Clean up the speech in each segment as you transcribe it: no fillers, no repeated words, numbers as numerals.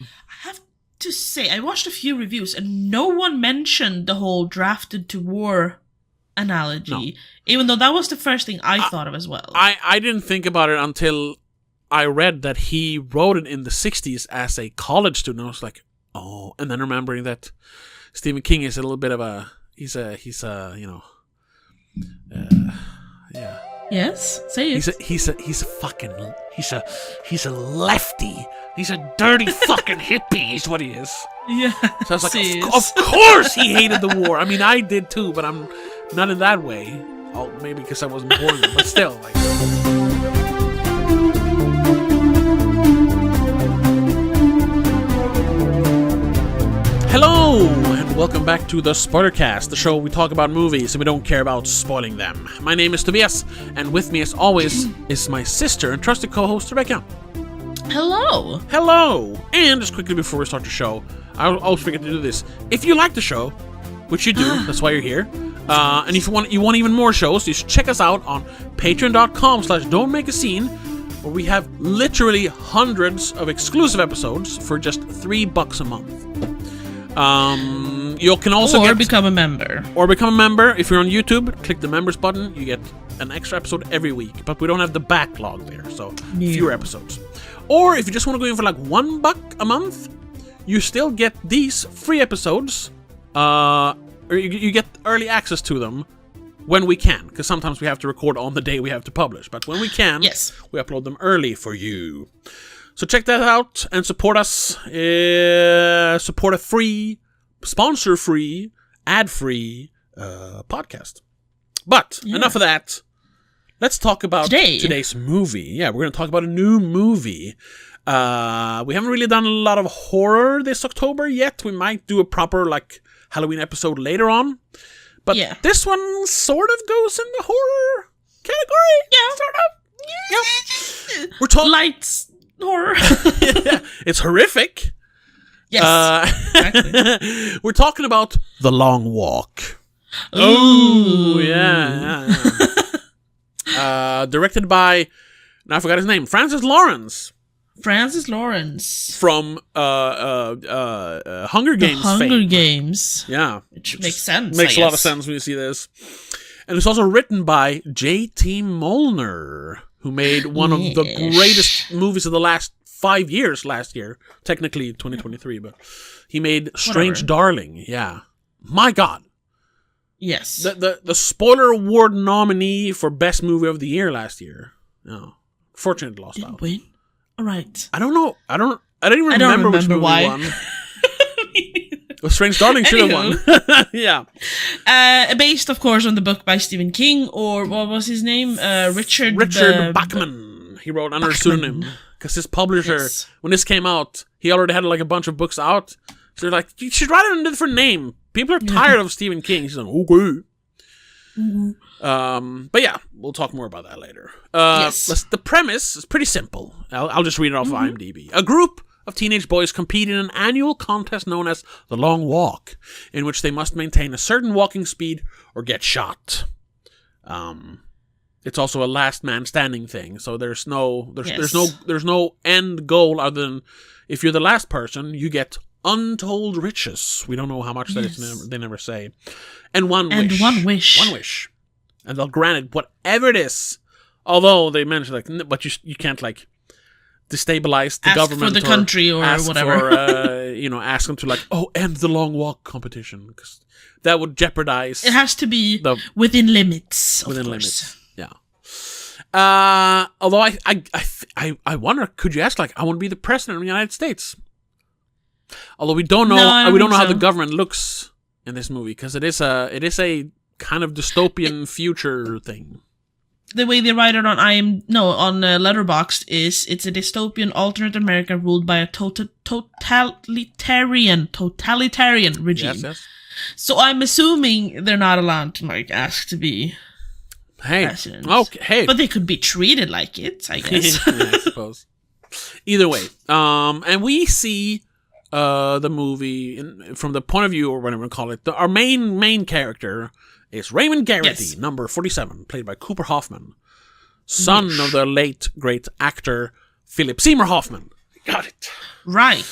I have to say, I watched a few reviews and no one mentioned the whole drafted to war analogy, even though that was the first thing I thought of as well. I didn't think about it until I read that he wrote it in the 60s as a college student. I was like, oh, and then remembering that Stephen King is a little bit of a, he's a yeah. Yes, say it. He's a lefty. He's a dirty fucking hippie is what he is. Yeah. So I was like, of course he hated the war. I mean, I did too, but I'm not in that way. Oh, maybe because I wasn't born then, but still. Like. Hello, and welcome back to the spoilerCast, the show where we talk about movies and we don't care about spoiling them. My name is Tobias, and with me as always is my sister and trusted co-host Rebecca. Hello. Hello! And just quickly before we start the show, I always forget to do this. If you like the show, which you do, that's why you're here, and if you want even more shows, you should check us out on patreon.com/don'tmakeascene, where we have literally hundreds of exclusive episodes for just $3 a month. You can also become a member. Or become a member. If you're on YouTube, click the members button. You get an extra episode every week, but we don't have the backlog there, so fewer episodes. Or if you just want to go in for like $1 a month, you still get these free episodes. Or you get early access to them when we can, because sometimes we have to record on the day we have to publish. But when we can, we upload them early for you. So check that out and support us. Support a free, sponsor-free, ad-free podcast. But enough of that. Let's talk about today's movie. Yeah, we're going to talk about a new movie. We haven't really done a lot of horror this October yet. We might do a proper Halloween episode later on. But this one sort of goes in the horror category. Yeah. Sort of. Yeah. We're talking lights horror. It's horrific. Yes. Exactly. We're talking about The Long Walk. Ooh. Yeah. Directed by, now I forgot his name, Francis Lawrence. From Hunger Games fame. Hunger Games. Yeah. Which makes sense. Makes a lot of sense when you see this. And it's also written by JT Mollner, who made one of the greatest movies of the last 5 years last year. Technically 2023, but he made Strange Darling. Yeah. My God. Yes. The Spoiler Award nominee for Best Movie of the Year last year. No. Fortunately lost out. Wait. All right. I don't know. I don't even remember which movie won. Well, Strange Darling should have won. Yeah. Based, of course, on the book by Stephen King, or what was his name? Richard Bachman. He wrote under a pseudonym. Because his publisher, when this came out, he already had a bunch of books out. So they're like, you should write it under a different name. People are tired of Stephen King. He's like, okay. Mm-hmm. But yeah, we'll talk more about that later. The premise is pretty simple. I'll just read it off IMDb. A group of teenage boys compete in an annual contest known as The Long Walk, in which they must maintain a certain walking speed or get shot. It's also a last man standing thing, so there's no end goal other than if you're the last person, you get untold riches. We don't know how much that is. They never say. And one wish. And they'll grant it whatever it is. Although they mention but you can't destabilize the government for the country or whatever. Ask them to end the long walk competition, because that would jeopardize. It has to be within limits. Within limits. Yeah. Although I wonder, could you ask I want to be the president of the United States? Although we don't know, we don't know how the government looks in this movie, because it is a kind of dystopian future thing. The way they write it on Letterboxd is it's a dystopian alternate America ruled by a totalitarian regime. Yes. So I'm assuming they're not allowed to ask to be president. Okay, hey. But they could be treated like it, I guess. I suppose. Either way, and we see the movie from the point of view, or whatever we call it. Our main character is Raymond Garrity, number 47, played by Cooper Hoffman, son of the late great actor Philip Seymour Hoffman. got it. Right.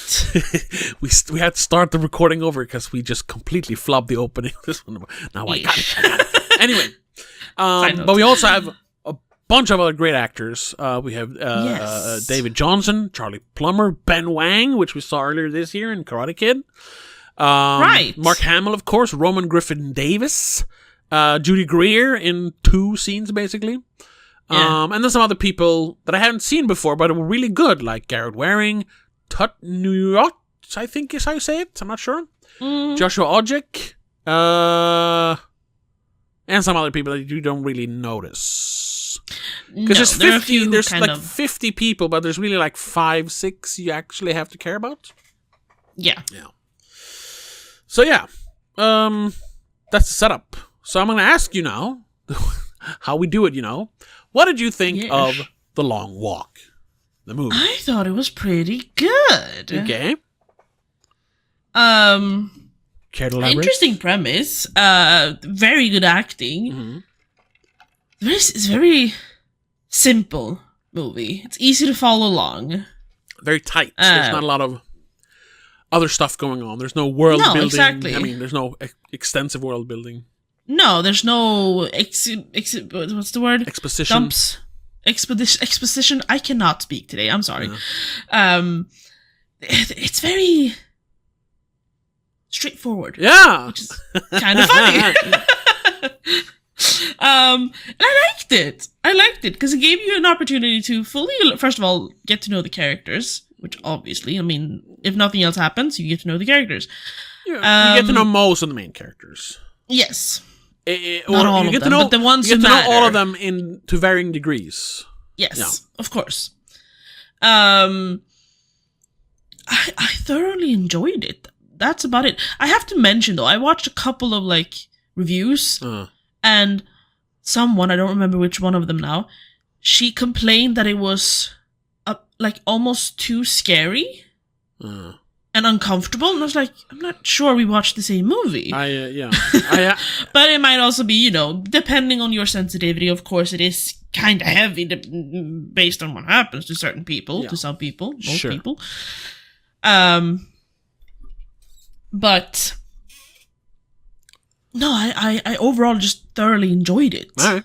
we had to start the recording over because we just completely flubbed the opening. This one. Now I got it. Anyway, but we also have a bunch of other great actors. We have David Johnson, Charlie Plummer, Ben Wang, which we saw earlier this year in Karate Kid. Right. Mark Hamill, of course. Roman Griffin Davis. Judy Greer in 2 scenes, basically. Yeah. And then some other people that I hadn't seen before, but were really good, like Garrett Waring, Tut Nuyot, I think is how you say it. I'm not sure. Joshua Odjick, and some other people that you don't really notice. Because there's like 50 people, but there's really like 5, 6 you actually have to care about. Yeah. So yeah, that's the setup. So I'm going to ask you now, how we do it, What did you think of The Long Walk, the movie? I thought it was pretty good. Okay. Care to elaborate? Interesting premise. Very good acting. Mm-hmm. It's very simple movie. It's easy to follow along. Very tight. There's not a lot of other stuff going on. There's no world building. Exactly. I mean, there's no extensive world building. No, there's no what's the word? Exposition. Dumps. Exposition. I cannot speak today. I'm sorry. Yeah. It's very straightforward. Yeah. Which is kind of funny. And I liked it. Because it gave you an opportunity to fully, first of all, get to know the characters, which obviously, I mean, if nothing else happens, you get to know the characters. Yeah, you get to know most of the main characters. Yes. Not all of them, but the ones who matter. You get to know all of them to varying degrees. Yes, of course. I thoroughly enjoyed it. That's about it. I have to mention, though, I watched a couple of, reviews, and someone, I don't remember which one of them now, she complained that it was, almost too scary. And uncomfortable, and I was like, I'm not sure we watched the same movie. But it might also be, depending on your sensitivity, of course, it is kind of heavy based on what happens to certain people, to some people, most people. But no, I overall just thoroughly enjoyed it. All right.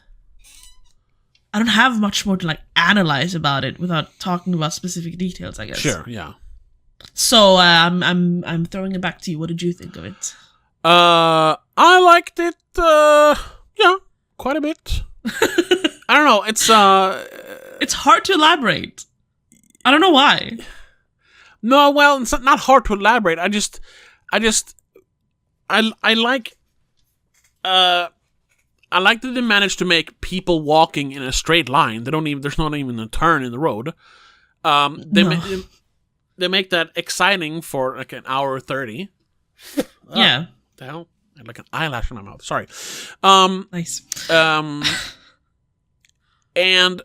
I don't have much more to analyze about it without talking about specific details, I guess. Sure, yeah. So I'm throwing it back to you. What did you think of it? I liked it. Quite a bit. I don't know. It's hard to elaborate. I don't know why. No, well, it's not hard to elaborate. I like. I like that they managed to make people walking in a straight line. There's not even a turn in the road. They make that exciting for an hour 30. Yeah. The hell? I had an eyelash in my mouth. Sorry. Nice. And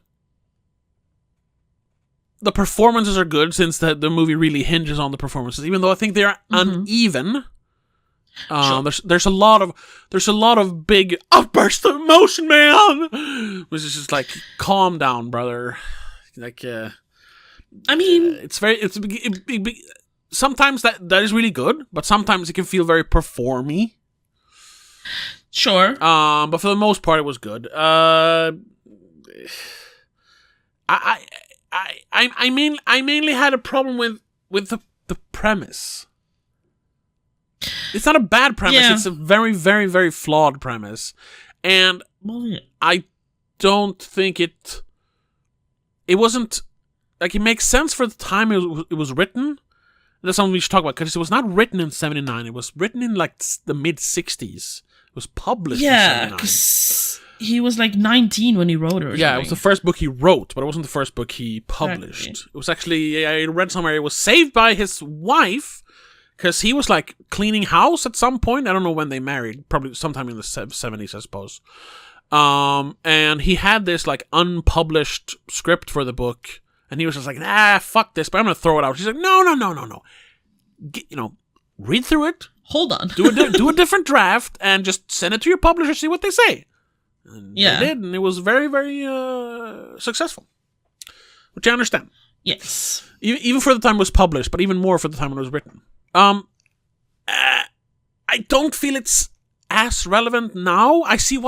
the performances are good since the movie really hinges on the performances, even though I think they are uneven. Sure. There's a lot of big outbursts of emotion, man. Which is just calm down, brother. I mean, sometimes that is really good, but sometimes it can feel very performy. Sure. But for the most part, it was good. I mainly had a problem with the premise. It's not a bad premise. Yeah. It's a very, very, very flawed premise, and I don't think it wasn't. It makes sense for the time it was written. And that's something we should talk about, because it was not written in 79. It was written in the mid-60s. It was published in 79. Yeah, because he was 19 when he wrote it. Yeah, it was the first book he wrote, but it wasn't the first book he published. Exactly. It was actually, I read somewhere, it was saved by his wife, because he was cleaning house at some point. I don't know when they married. Probably sometime in the 70s, I suppose. And he had this unpublished script for the book. And he was just fuck this, but I'm going to throw it out. She's like, no. Read through it. Hold on. do a different draft and just send it to your publisher, see what they say. And they did, and it was very, very successful. Which I understand. Yes. Even for the time it was published, but even more for the time when it was written. I don't feel it's as relevant now. I see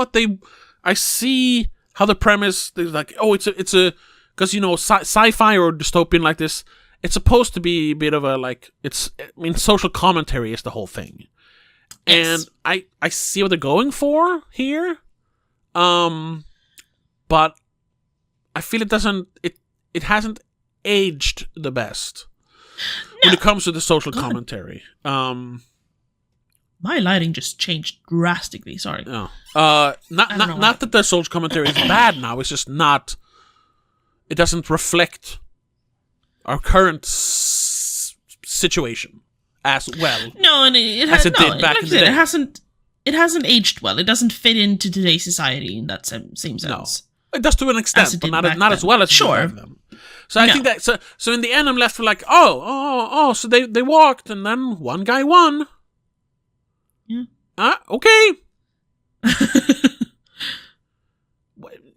how the premise is like, it's a because sci-fi or dystopian like this, it's supposed to be a bit of a social commentary is the whole thing. Yes. And I see what they're going for here. But I feel it hasn't aged the best when it comes to the social commentary. My lighting just changed drastically. Sorry. No. Not that the social commentary is bad now. It's just not. It doesn't reflect our current situation as well. No, and it did back in the day. It hasn't aged well. It doesn't fit into today's society in that same sense. No. It does to an extent, but not as well as them. So I think that so in the end I'm left with like, so they walked and then one guy won. Yeah. Okay.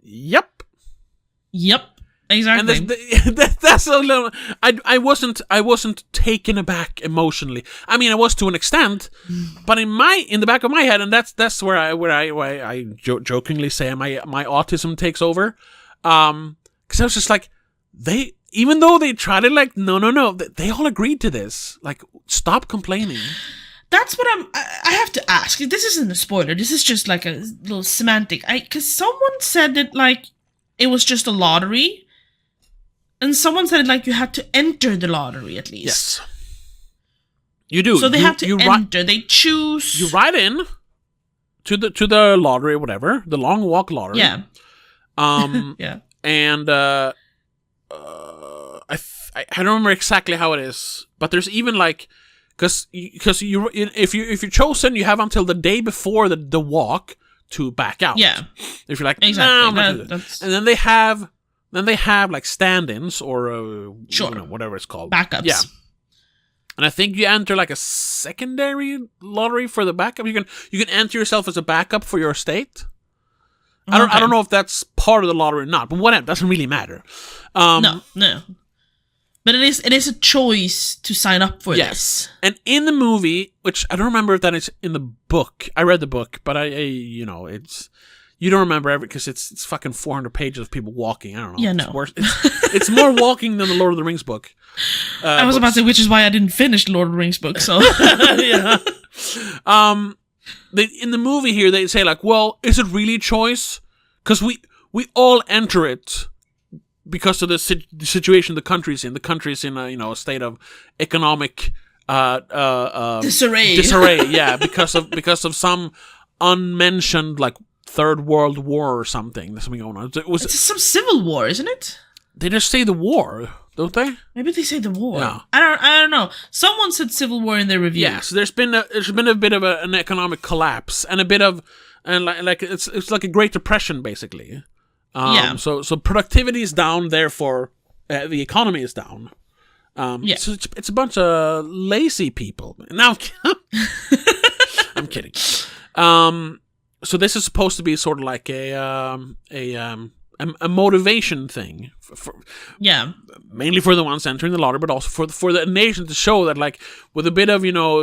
Yep. Exactly. And that's a little. I wasn't taken aback emotionally. I mean, I was to an extent, but in the back of my head, and that's where I jokingly say my autism takes over, because I was just like, even though they tried it, like no, they all agreed to this. Like, stop complaining. That's what I have to ask. This isn't a spoiler. This is just like a little semantic. Because someone said that like it was just a lottery. And someone said, like, you had to enter the lottery at least. Yes. You do. So they have to enter. They choose. You write in to the lottery or whatever, the long walk lottery. Yeah. Yeah. And I don't remember exactly how it is, but there's even like, because if you're chosen, you have until the day before the walk to back out. Yeah. If you're like, exactly. And then they have like stand-ins or whatever it's called. Backups. Yeah. And I think you enter like a secondary lottery for the backup. You can enter yourself as a backup for your estate. I don't know if that's part of the lottery or not, but whatever, doesn't really matter. No. But it is a choice to sign up for this. And in the movie, which I don't remember if that is in the book. I read the book, but it's. You don't remember because it's fucking 400 pages of people walking. I don't know. Yeah, no. It's more walking than the Lord of the Rings book. I was about to say, which is why I didn't finish the Lord of the Rings book. So yeah. In the movie here, they say like, well, is it really a choice? Because we all enter it because of the situation the country's in. The country's in a state of economic disarray. Yeah, because of some unmentioned like Third World War or something. There's something going on. It's some civil war, isn't it? They just say the war, don't they? Maybe they say the war. Yeah. I don't know. Someone said civil war in their review. Yeah, so there's been a bit of an economic collapse and a bit of like it's like a Great Depression basically. So productivity is down, therefore the economy is down. So it's a bunch of lazy people. Now I'm kidding. So this is supposed to be sort of like a motivation thing, mainly for the ones entering the lottery, but also for the nation to show that like with a bit of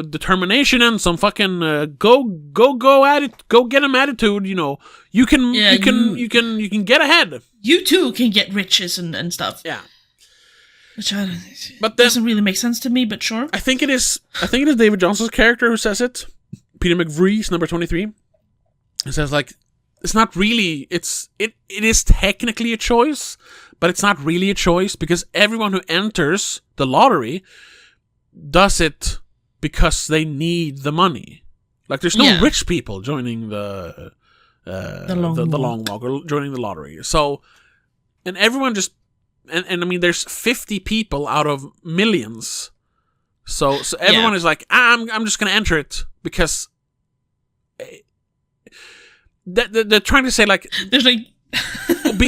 determination and some fucking go get 'em attitude, you can get ahead. You too can get riches and stuff. Yeah, which doesn't really make sense to me, but sure. I think it is David Johnson's character who says it. Peter McVree's number 23. It says like it's not really it is technically a choice, but it's not really a choice because everyone who enters the lottery does it because they need the money. Like there's no rich people joining the long walk or joining the lottery. So and everyone just and I mean there's 50 people out of millions. So everyone is like I'm just going to enter it because they're trying to say like there's like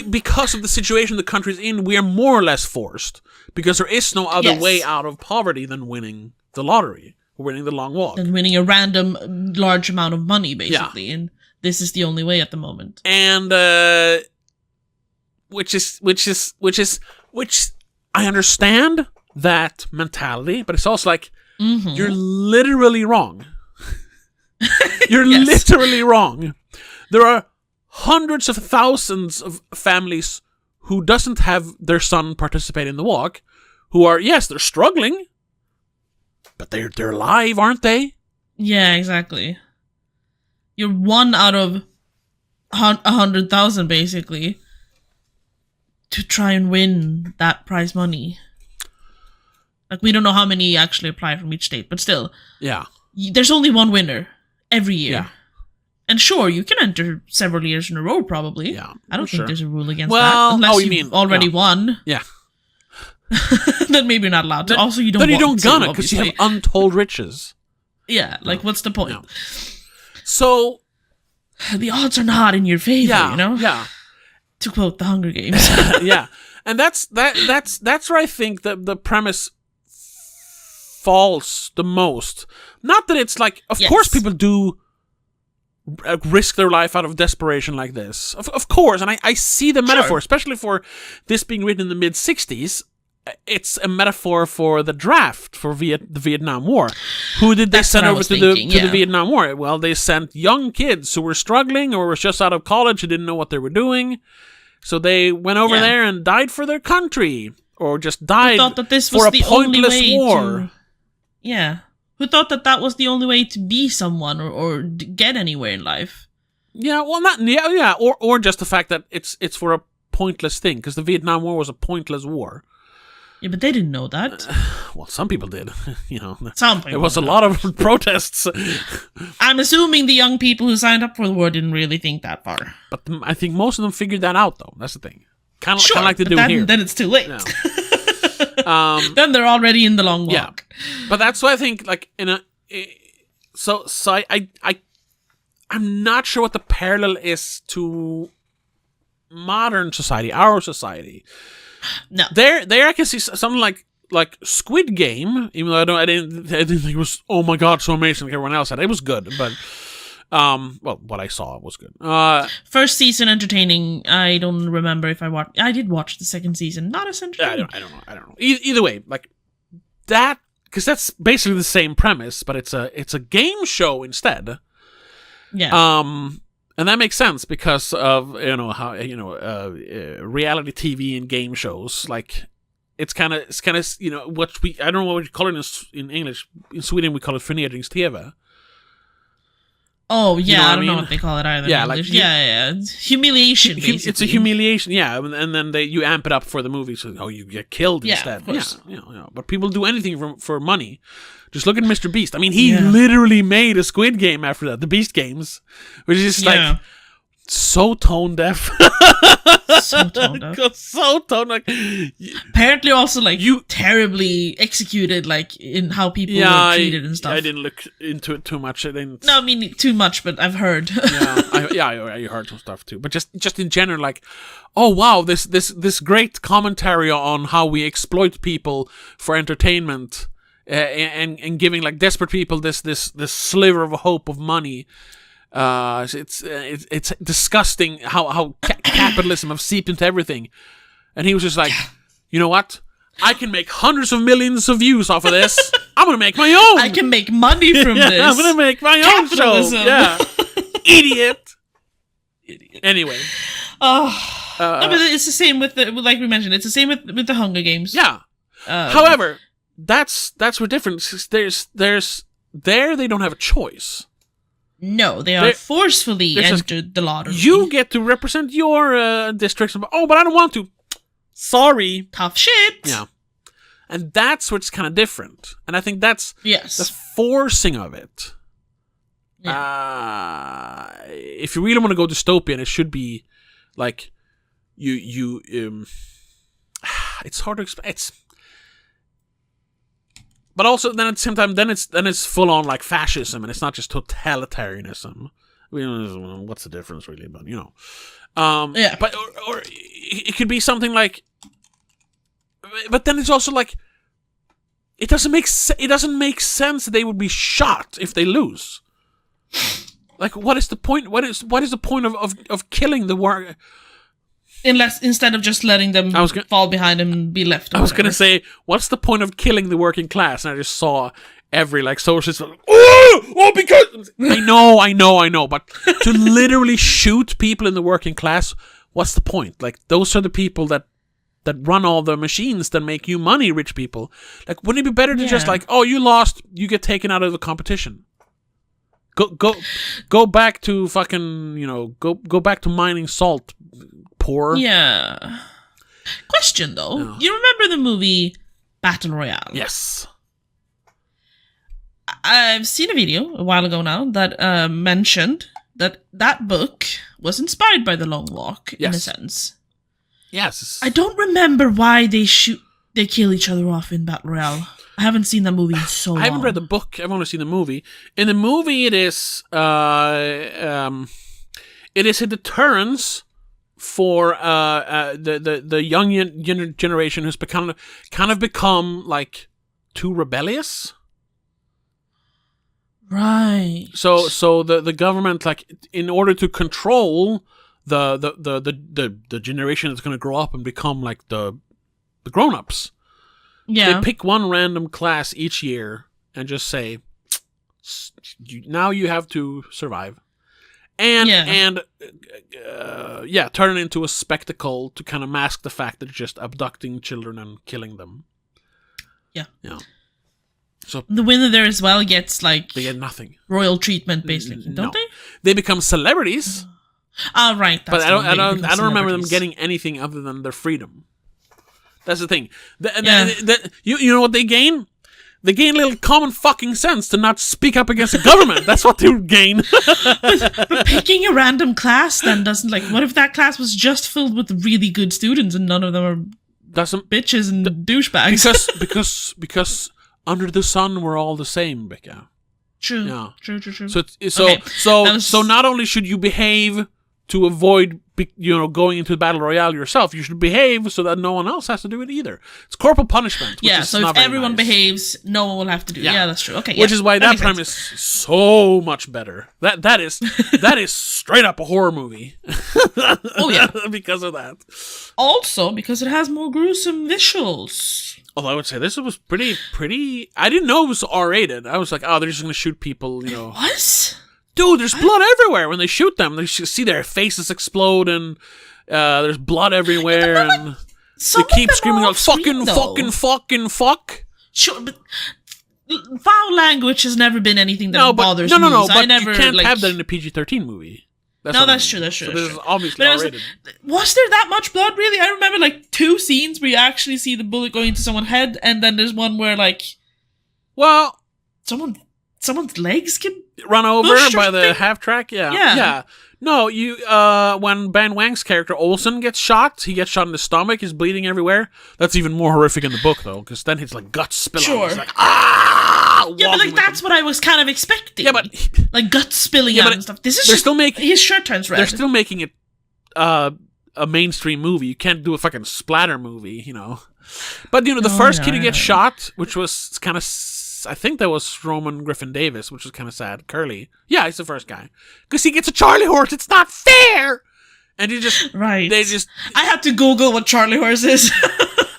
because of the situation the country's in, we are more or less forced because there is no other way out of poverty than winning the lottery or winning the long walk and winning a random large amount of money basically, and this is the only way at the moment. And which I understand that mentality, but it's also like, Mm-hmm. you're literally wrong. You're Yes. literally wrong. There are hundreds of thousands of families who doesn't have their son participate in the walk, who are, yes, they're struggling, but they're alive, aren't they? Yeah, exactly. You're one out of 100,000, basically, to try and win that prize money. Like, we don't know how many actually apply from each state, but still. Yeah. There's only one winner every year. Yeah. And sure, you can enter several years in a row, probably. Yeah, I don't think sure. there's a rule against Well, that. Unless you you've mean, already yeah. won. Yeah. Then maybe you're not allowed to. Then, Also, you don't then you want don't to, gonna, because you have obviously. untold riches. Yeah, like, what's the point? No. So, The odds are not in your favor, yeah, you know? yeah. To quote the Hunger Games. Yeah. And that's where I think the premise falls the most. Not that it's like, of Yes. course people do risk their life out of desperation like this. Of course, and I see the metaphor, Sure. especially for this being written in the mid-60s. It's a metaphor for the draft for the Vietnam War. Who did they That's send what I over was to thinking, the yeah. Vietnam War? Well, they sent young kids who were struggling or were just out of college who didn't know what they were doing. So they went over Yeah. there and died for their country, or just died thought that this for was a the only pointless way war. to... Yeah. Who thought that was the only way to be someone or get anywhere in life? Yeah, well, not yeah, or just the fact that it's for a pointless thing, because the Vietnam War was a pointless war. Yeah, but they didn't know that. Well, some people did. You know, Some people there was a did. lot of protests, I'm assuming the young people who signed up for the war didn't really think that far. but I think most of them figured that out, though. That's the thing. Kind of Sure, like they but do then, here. then it's too late. No. Then they're already in the long walk. Yeah, but that's why I think, like, so I'm not sure what the parallel is to modern society, our society. No. There I can see something like Squid Game, even though I didn't think it was, oh my god, so amazing like everyone else said. It was good, but well, what I saw was good. First season entertaining. I don't remember if I watched. I did watch the second season. Not as entertaining. I don't know. Either way, like that, because that's basically the same premise, but it's a game show instead. Yeah. And that makes sense because of how reality TV and game shows, like it's kind of what I don't know what you call it in English. In Sweden we call it förnedringstv. Oh yeah, You know what I I don't know mean? what they call it either. Yeah, in like English. yeah. Humiliation. Basically. It's a humiliation, yeah, and then you amp it up for the movie, so you get killed Yeah, instead. of course. Yeah. But people do anything for money. Just look at Mr. Beast. I mean, he Yeah. literally made a Squid Game after that, the Beast Games, which is like so tone deaf. So toned up. So tone like. Apparently, also like you terribly executed, like in how people were treated and stuff. I didn't look into it too much. I didn't. No, I mean too much, but I've heard. I heard some stuff too. But just in general, like, oh wow, this great commentary on how we exploit people for entertainment, and giving like desperate people this sliver of hope of money. It's disgusting how capitalism have seeped into everything, and he was just like, you know what? I can make hundreds of millions of views off of this. I'm gonna make my own. I can make money from this. I'm gonna make my own show. Capitalism. Yeah, idiot. Anyway, no, but it's the same with like we mentioned. It's the same with the Hunger Games. yeah. However, that's where different. There's they don't have a choice. No, they are forcefully entered the lottery. You get to represent your districts. Oh, but I don't want to. Sorry. Tough shit. Yeah. And that's what's kind of different. And I think that's Yes. the forcing of it. Yeah. If you really want to go dystopian, it should be like you it's hard to explain. But also, then at the same time, then it's full on like fascism, and it's not just totalitarianism. What's the difference, really? But Yeah. But or it could be something like. But then it's also like, it doesn't make sense that they would be shot if they lose. Like, what is the point? What is the point of killing the war? Instead of just letting them fall behind and be left. I was going to say, what's the point of killing the working class? And I just saw every socialist like, because I know, but to literally shoot people in the working class, what's the point? Like, those are the people that run all the machines that make you money, rich people. Like, wouldn't it be better to just you lost, you get taken out of the competition. Go back to fucking, go back to mining salt, poor. Yeah. Question though, you remember the movie Battle Royale? Yes. I've seen a video a while ago now that mentioned that book was inspired by The Long Walk in a sense. Yes. I don't remember why they kill each other off in Battle Royale. I haven't seen that movie in so long. I haven't read the book. I've only seen the movie. In the movie, it is a deterrence for the young generation who's kind of become like too rebellious. Right. So the government, like, in order to control the generation that's going to grow up and become like the grown-ups, they pick one random class each year and just say, now you have to survive, and turn it into a spectacle to kind of mask the fact that they're just abducting children and killing them. Yeah. So the winner there as well gets they get nothing, royal treatment basically, don't they? They become celebrities. Right. But I don't remember them getting anything other than their freedom. That's the thing. You know what they gain? They gain a little common fucking sense to not speak up against the government. That's what they gain. but picking a random class then doesn't, what if that class was just filled with really good students and none of them are bitches and douchebags? Because under the sun we're all the same, Becca. True. Yeah. True. So not only should you behave to avoid, going into the battle royale yourself, you should behave so that no one else has to do it either. It's corporal punishment. Which is so not if everyone nice. behaves, no one will have to do it. Yeah, that's true. Okay, which is why that premise is so much better. That is straight up a horror movie. Oh yeah, because of that. Also, because it has more gruesome visuals. Although I would say this was pretty. I didn't know it was R-rated. I was like, they're just going to shoot people. What? Dude, there's blood everywhere when they shoot them. They see their faces explode, and there's blood everywhere, and they keep screaming out, fucking, fuck. Sure, but foul language has never been anything that bothers me. No, but you can't have that in a PG-13 movie. That's true. That's true. So this is obviously R-rated. Was there that much blood, really? I remember, 2 scenes where you actually see the bullet going into someone's head, and then there's one where, someone's legs can run over by the half track. Yeah. No, you when Ben Wang's character Olsen gets shot, he gets shot in the stomach, he's bleeding everywhere. That's even more horrific in the book though, because then his guts spill out. He's like, yeah, but that's what I was kind of expecting. Yeah, but guts spilling out and stuff. This is still making his shirt turns red. They're still making it a mainstream movie. You can't do a fucking splatter movie, But the first kid who gets shot, which was kind of, I think that was Roman Griffin Davis, which was kind of sad. Curly. Yeah, he's the first guy. Because he gets a Charlie horse. It's not fair! And he just... Right. I had to Google what Charlie horse is.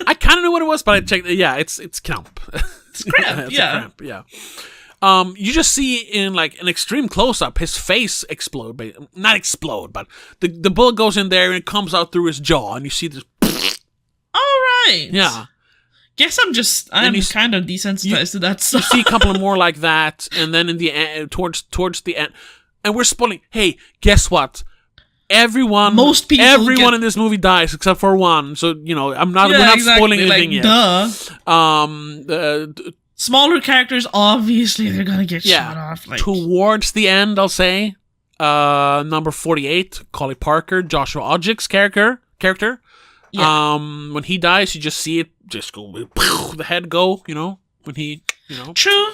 I kind of knew what it was, but I checked... Yeah, it's cramp. It's cramp, it's a cramp, yeah. You just see in an extreme close-up his face explode. Not explode, but the bullet goes in there and it comes out through his jaw, and you see this... All right. Yeah. Guess I'm kind of desensitized to that stuff. You see a couple of more like that, and then in the end, towards the end, and we're spoiling. Hey, guess what? Everyone in this movie dies except for one. So I'm not. We're not spoiling anything yet. Duh. Smaller characters, obviously, they're gonna get shot off. Towards the end, I'll say, number 48, Collie Parker, Joshua Odjick's character. Yeah. When he dies, you just see it just go, the head go, when he, True.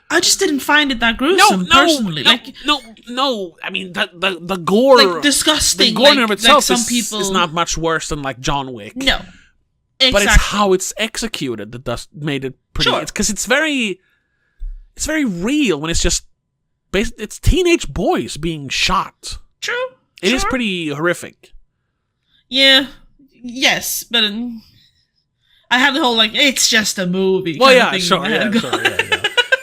I just didn't find it that gruesome, personally. No. I mean, the gore... disgusting. The gore in of itself some people... is not much worse than, John Wick. No. Exactly. But it's how it's executed that made it pretty... Sure. Because it's very real when it's just... It's teenage boys being shot. True. It is pretty horrific. Yeah. Yes, but I have the whole, like, it's just a movie. Well, yeah, thing sure, in my head.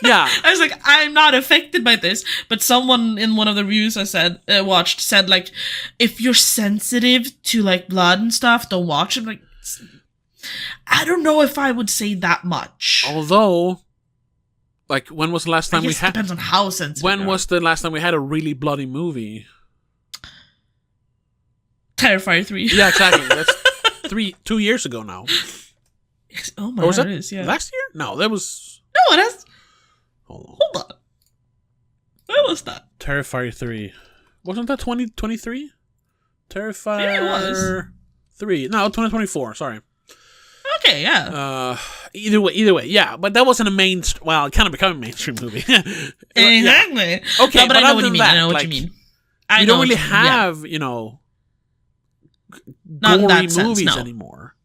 Yeah. I was like, I'm not affected by this. But someone in one of the reviews I said, like, if you're sensitive to, like, blood and stuff, don't watch it. Like, I don't know if I would say that much. Although, like, when was the last time we had... depends on how sensitive. When was the last time we had a really bloody movie? Terrifier 3. Yeah, exactly. That's 2 years ago now. Oh my god, it is, yeah. Last year? No, that was... No, that's... Hold on. Where was that? Terrifier 3. Wasn't that 2023? Terrifier... Yeah, it was. 3. No, 2024, sorry. Okay, yeah. Either way, yeah. But that wasn't a mainstream... Well, it kind of became a mainstream movie. Exactly. Yeah. Okay, no, but I know what you mean. I know what you mean. We don't really have, you know... Not gory in that movies sense, no. anymore.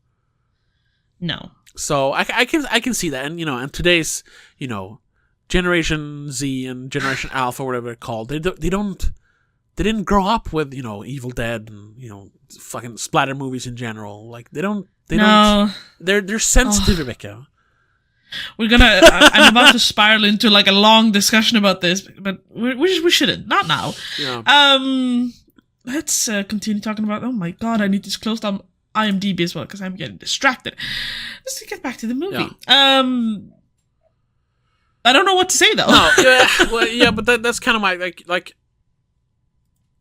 No. So I can see that, and you know, and today's, you know, Generation Z and Generation Alpha, whatever they're called, they didn't grow up with, you know, Evil Dead and, you know, fucking splatter movies in general. Like they're sensitive, Rebecca. We're gonna. I'm about to spiral into like a long discussion about this, but we shouldn't. Not now. Yeah. Let's continue talking about... Oh my god, I need to close down IMDb as well, because I'm getting distracted. Let's get back to the movie. Yeah. I don't know what to say, though. No, yeah, well, yeah, but that's kind of my, like...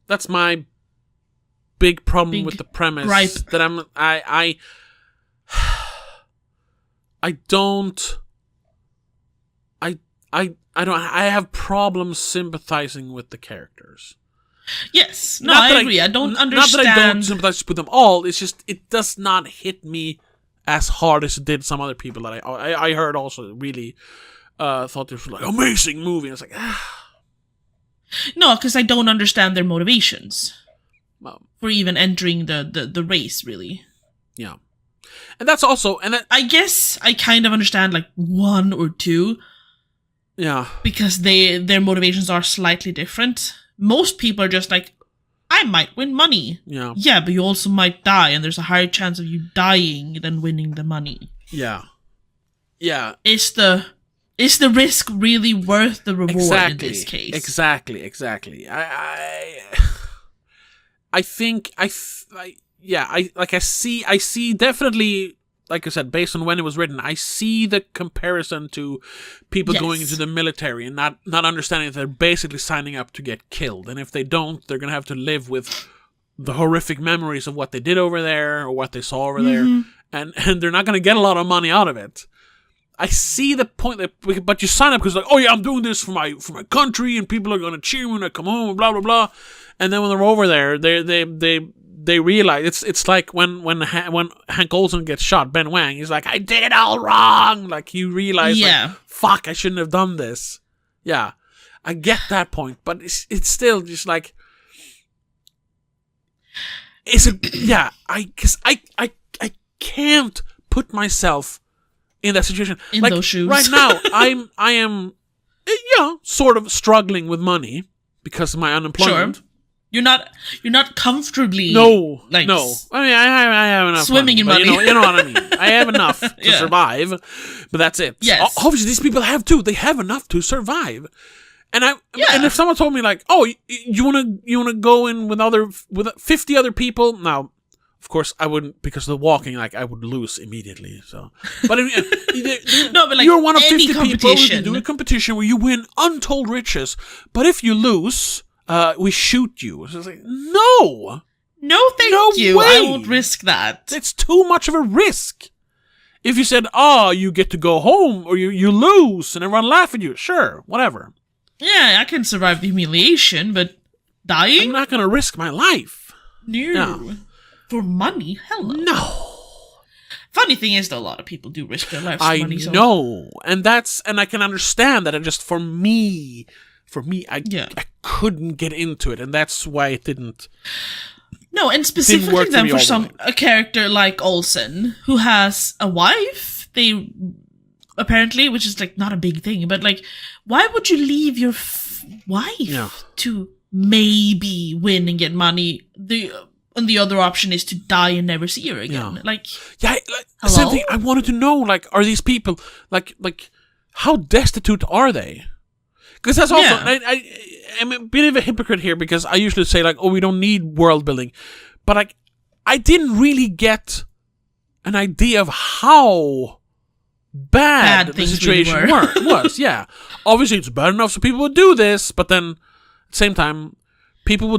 That's my big problem with the premise. Gripe. That I have problems sympathizing with the characters. Yes. No, I agree. I don't understand. Not that I don't sympathize with them all. It's just, it does not hit me as hard as it did some other people that I heard also really thought this was like amazing movie. And it's like, No, because I don't understand their motivations for even entering the race, really. Yeah. And that's also... I guess I kind of understand like 1 or 2. Yeah. Because their motivations are slightly different. Most people are just like, I might win money. Yeah. Yeah, but you also might die, and there's a higher chance of you dying than winning the money. Yeah. Yeah. Is the risk really worth the reward in this case? Exactly. I think I see definitely, like I said, based on when it was written, I see the comparison to people going into the military and not understanding that they're basically signing up to get killed. And if they don't, they're going to have to live with the horrific memories of what they did over there or what they saw over there. And they're not going to get a lot of money out of it. I see the point, but you sign up because like, oh yeah, I'm doing this for my country and people are going to cheer me when I come home and blah, blah, blah. And then when they're over there, they realize it's like when Hank Olsen gets shot, Ben Wang, he's like, I did it all wrong. Like you realize, like, fuck, I shouldn't have done this. Yeah, I get that point, but it's still just like, because I can't put myself in that situation. In those shoes. Right now, I am sort of struggling with money because of my unemployment. Sure. You're not comfortably no. I mean, I have enough swimming in money. You know what I mean. I have enough to survive, but that's it. Yes. Obviously, these people have too. They have enough to survive. And and if someone told me like, oh, you wanna go in with 50 other people? Now, of course, I wouldn't, because of the walking, like I would lose immediately. So, but I mean, no, but like you're one of 50 competition. people. You can do a competition where you win untold riches, but if you lose, we shoot you. So it's like, no, thank you. Way. I won't risk that. It's too much of a risk. If you said, you get to go home, or you lose, and everyone laugh at you, sure, whatever. Yeah, I can survive the humiliation, but dying? I'm not going to risk my life. No. For money? Hell no. No. Funny thing is, though, a lot of people do risk their lives for money. I know. And I can understand that. And just for me, I couldn't get into it. And that's why it didn't. No, and specifically then for a character like Olsen, who has a wife, apparently, which is like not a big thing, but like, why would you leave your wife to maybe win and get money? And the other option is to die and never see her again. Same thing. I wanted to know, like, are these people, like, how destitute are they? Because that's also, I'm a bit of a hypocrite here, because I usually say, like, oh, we don't need world building. But, like, I didn't really get an idea of how bad the situation really was. Yeah. Obviously, it's bad enough so people would do this, but then, at the same time, people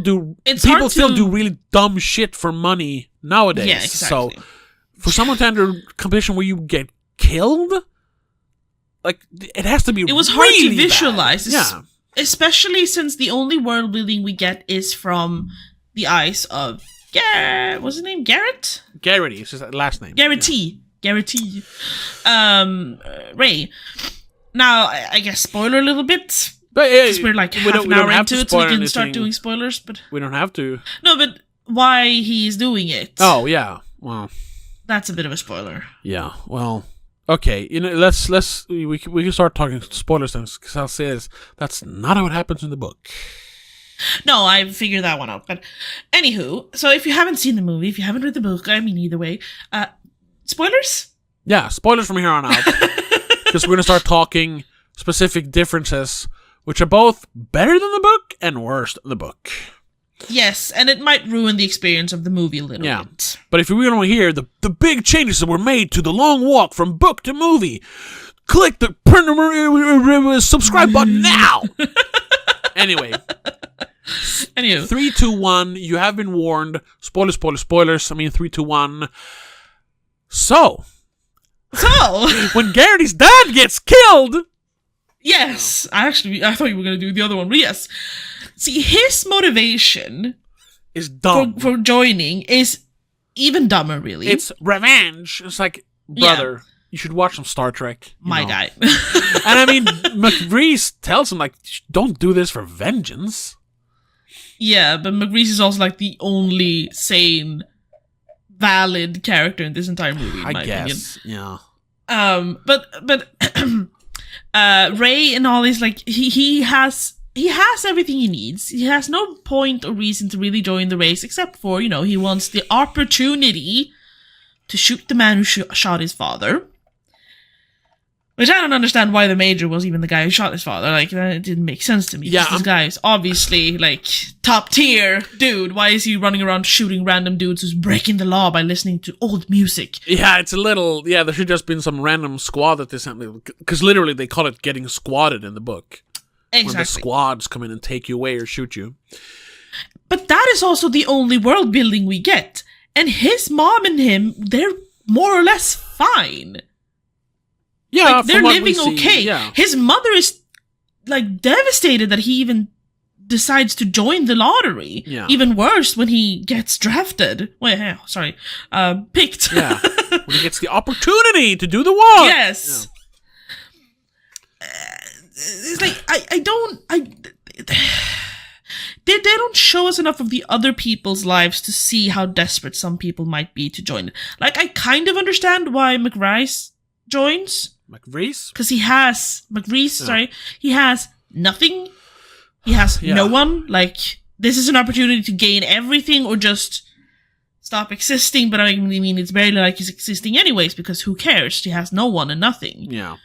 still do really dumb shit for money nowadays. Yeah, exactly. So, for someone to enter a competition where you get killed, like, it has to be. It was hard to visualize, especially since the only world building we get is from the eyes of what's his name? Garrett. Garrity is his last name. Garrity. Ray. Now, I guess spoiler a little bit. Because we're like half an hour into it, so we can start doing spoilers. But we don't have to. No, but why he's doing it? Oh yeah, well, that's a bit of a spoiler. Yeah, well, okay. We can start talking spoilers then, because I'll say this: that's not how it happens in the book. No, I figured that one out. But anywho, so if you haven't seen the movie, if you haven't read the book, I mean, either way, spoilers. Yeah, spoilers from here on out, because we're gonna start talking specific differences, which are both better than the book and worse than the book. Yes, and it might ruin the experience of the movie a little bit. But if you really want to hear the big changes that were made to the long walk from book to movie, click the subscribe button now! Anyway. 3, 2, 1, you have been warned. Spoilers. 3, 2, 1. So, when Garrity's dad gets killed... Yes, I thought you were going to do the other one, but yes. See, his motivation is dumb for joining is even dumber, really. It's revenge. It's like, brother, you should watch some Star Trek. My guy. And I mean, McReese tells him, like, don't do this for vengeance. Yeah, but McReese is also, like, the only sane, valid character in this entire movie, in my opinion. Yeah. But Ray and all is like he has everything he needs. He has no point or reason to really join the race except for, he wants the opportunity to shoot the man who shot his father. Which I don't understand why the Major was even the guy who shot his father. Like, that didn't make sense to me. Yeah, this guy is obviously, like, top tier dude. Why is he running around shooting random dudes who's breaking the law by listening to old music? Yeah, it's a little... Yeah, there should just been some random squad that they sent me. Because literally, they call it getting squatted in the book. Exactly. When the squads come in and take you away or shoot you. But that is also the only world building we get. And his mom and him, they're more or less fine. Yeah, like, they're living okay. Yeah. His mother is, like, devastated that he even decides to join the lottery. Yeah. Even worse when he gets drafted. Picked. Yeah. When he gets the opportunity to do the walk. Yes. Yeah. It's like, they don't show us enough of the other people's lives to see how desperate some people might be to join. Like, I kind of understand why McReese joins. McReese? Because he has nothing. He has no one. Like, this is an opportunity to gain everything or just stop existing. But I mean, it's barely like he's existing anyways, because who cares? He has no one and nothing. Yeah.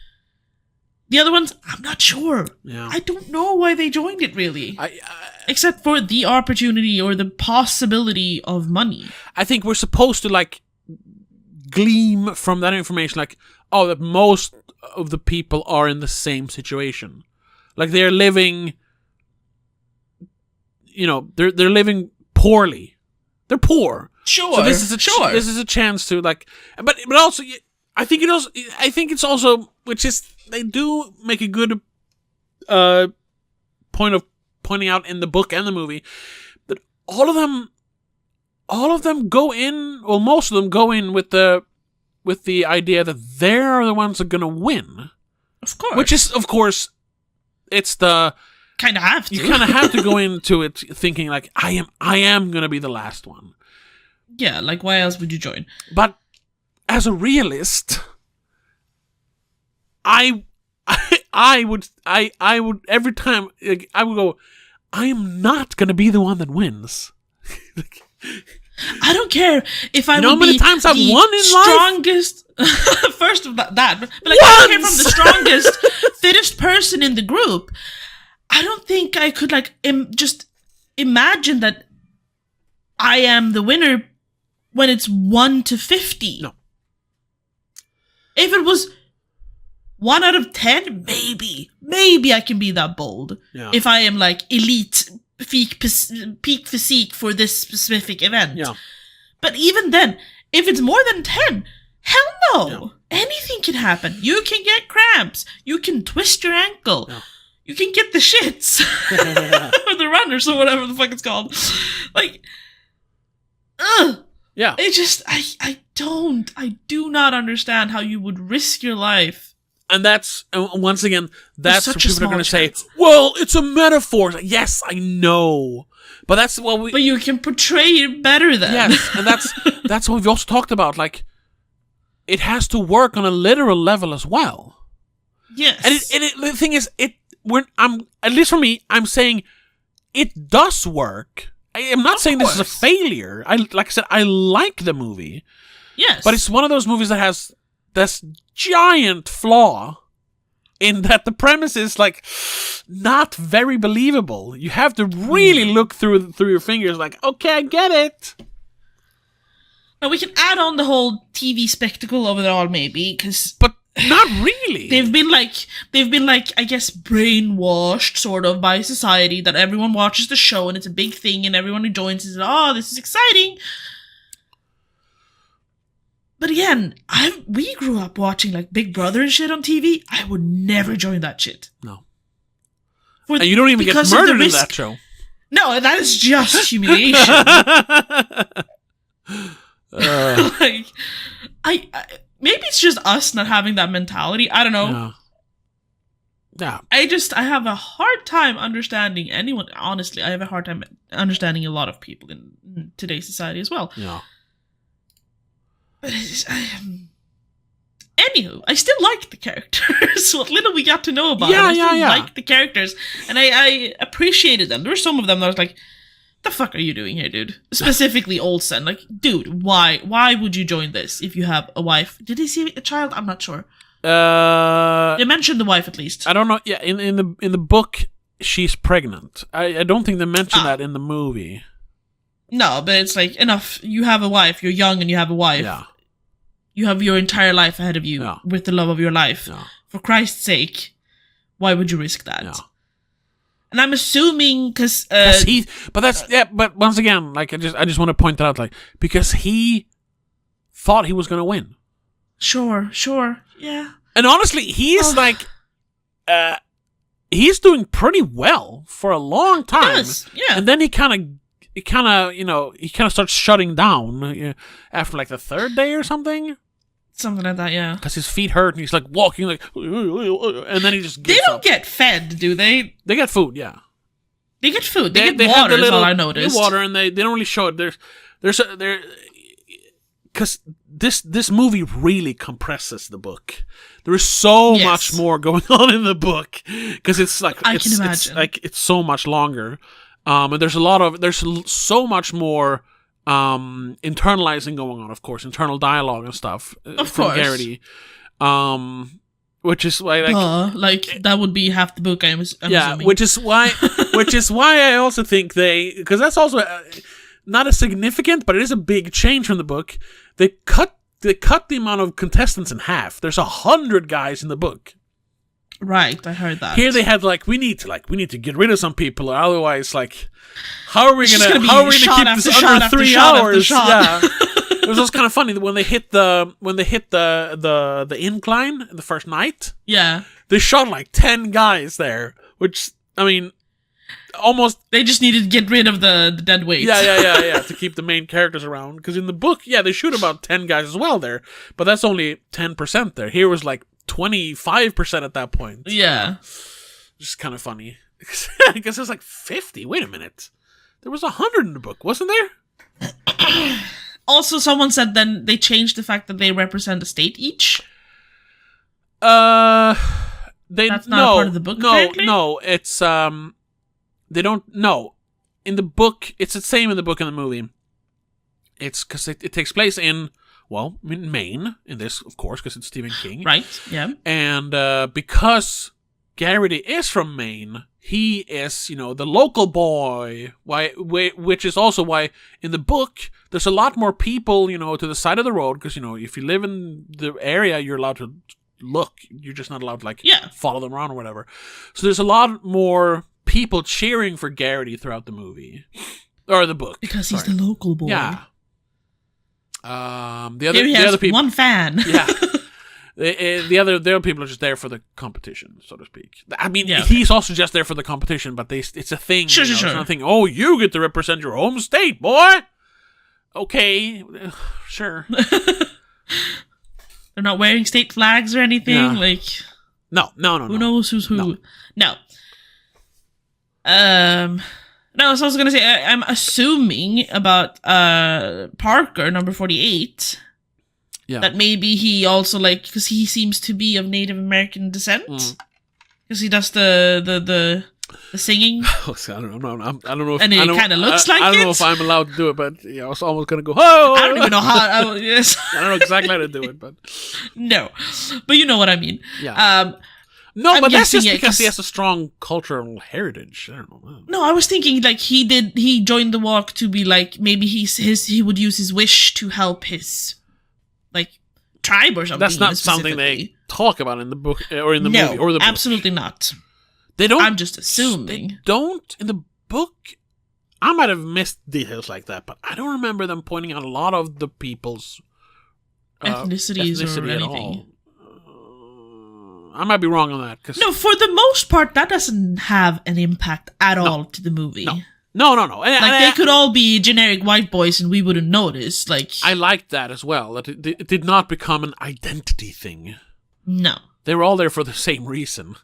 The other ones, I'm not sure. Yeah. I don't know why they joined it, really. Except for the opportunity or the possibility of money. I think we're supposed to, like, gleam from that information, like, that most of the people are in the same situation. Like, they're living, they're living poorly. They're poor. Sure. So this is a chance to, like, but also, I think it's also, which is, they do make a good point of pointing out in the book and the movie that all of them go in, well, most of them go in with the idea that they're the ones that are going to win. Of course. Which is, of course, it's the... Kind of have to. You kind of have to go into it thinking, like, I am going to be the last one. Yeah, like, why else would you join? But as a realist, I would every time, like, I would go, I am not going to be the one that wins. I don't care if I You know would how many be times I've the won in strongest. First of that, but like I don't care if I'm the strongest, fittest person in the group. I don't think I could like just imagine that I am the winner when it's 1 to 50. No. If it was 1 out of 10, maybe I can be that bold. Yeah. If I am like elite peak physique for this specific event. Yeah. But even then, if it's more than 10, hell no. Yeah. Anything can happen. You can get cramps. You can twist your ankle. Yeah. You can get the shits. Or the runners or whatever the fuck it's called. Like, yeah. It just, I do not understand how you would risk your life. And that's, once again, that's what people are going to say, chance. well, it's a metaphor. Yes, I know. But that's what we... But you can portray it better then. Yes, and that's what we've also talked about. Like, it has to work on a literal level as well. Yes. And the thing is, at least for me, I'm saying it does work. I am not saying this is a failure. Like I said, I like the movie. Yes. But it's one of those movies that has this giant flaw in that the premise is like not very believable. You have to really look through your fingers like, okay, I get it. Now we can add on the whole TV spectacle of it all maybe, but not really. They've been like, I guess, brainwashed sort of by society that everyone watches the show and it's a big thing and everyone who joins is, oh, this is exciting. But again, we grew up watching like Big Brother and shit on TV. I would never join that shit. No. And you don't even get murdered in that show. No, that is just humiliation. Like, I maybe it's just us not having that mentality. I don't know. Yeah. I have a hard time understanding anyone. Honestly, I have a hard time understanding a lot of people in today's society as well. Yeah. But anywho, I still like the characters. What little we got to know about them, I still like the characters, and I appreciated them. There were some of them that I was like, "The fuck are you doing here, dude?" Specifically, Olsen. Like, dude, why would you join this if you have a wife? Did they see a child? I'm not sure. They mentioned the wife at least. I don't know. Yeah, in the book, she's pregnant. I don't think they mentioned that in the movie. No, but it's like, enough. You have a wife. You're young and you have a wife. Yeah. You have your entire life ahead of you with the love of your life. Yeah. For Christ's sake, why would you risk that? Yeah. And I'm assuming because but once again, like I just want to point that out, like, because he thought he was going to win. Sure, yeah. And honestly, he's he's doing pretty well for a long time. Yes, yeah. And then he kind of starts shutting down after like the third day or something. Something like that, yeah. Because his feet hurt and he's like walking like, and then he just gives They don't up. get fed, do they? They get food, yeah. They get food. They get water. Is all I noticed. Water, and they don't really show it. Because this movie really compresses the book. There is so much more going on in the book because it's like I can imagine. It's so much longer, and there's so much more internalizing going on. Of course, internal dialogue and stuff from Garrity, which is why that would be half the book. I'm assuming. which is why I also think because that's also not as significant, but it is a big change from the book. They cut the amount of contestants in half. There's 100 guys in the book. Right, I heard that. Here they had we need to get rid of some people, or otherwise, like, how are we gonna keep this under 3 hours? Yeah. It was also kind of funny that when they hit the incline the first night. Yeah. They shot like 10 guys there, which, I mean, almost... They just needed to get rid of the dead weight. Yeah, to keep the main characters around. Because in the book, they shoot about 10 guys as well there, but that's only 10% there. Here was like 25% at that point. Yeah. Which is kind of funny. I guess there's like 50. Wait a minute. There was 100 in the book, wasn't there? Also, someone said then they changed the fact that they represent a state each. That's not part of the book, apparently? No, it's, they don't, no. In the book, it's the same in the book and the movie. It's because it takes place in Maine, in this, of course, because it's Stephen King. Right, yeah. And because Garrity is from Maine, he is, the local boy, which is also why in the book there's a lot more people, to the side of the road, because, if you live in the area, you're allowed to look. You're just not allowed to, follow them around or whatever. So there's a lot more people cheering for Garrity throughout the movie. Or the book. Because he's the local boy. Yeah. The other people, one fan. Yeah. The other people are just there for the competition, so to speak. I mean, he's also just there for the competition, but it's a thing. Sure. It's not a thing. Oh, you get to represent your home state, boy. Okay, sure. They're not wearing state flags or anything. Yeah. No. Who knows who's who? No. No, so I was gonna say I'm assuming about Parker, number 48. Yeah. That maybe he also because he seems to be of Native American descent. Because he does the singing. I don't know. If, and it kind of looks like it. I don't know if I'm allowed to do it, but I was almost gonna go. Oh! I don't even know how. Yes. I don't know exactly how to do it, but no, but you know what I mean. Yeah. No, but that's just because he has a strong cultural heritage. I don't know. No, I was thinking he joined the walk to be maybe he would use his wish to help his tribe or something. That's not something they talk about in the book or in the movie or the book. Absolutely not. They don't. I'm just assuming. They don't in the book. I might have missed details like that, but I don't remember them pointing out a lot of the people's ethnicities or anything. I might be wrong on that. No, for the most part, that doesn't have an impact at all to the movie. No. They could all be generic white boys and we wouldn't notice. I liked that as well. That it did not become an identity thing. No. They were all there for the same reason.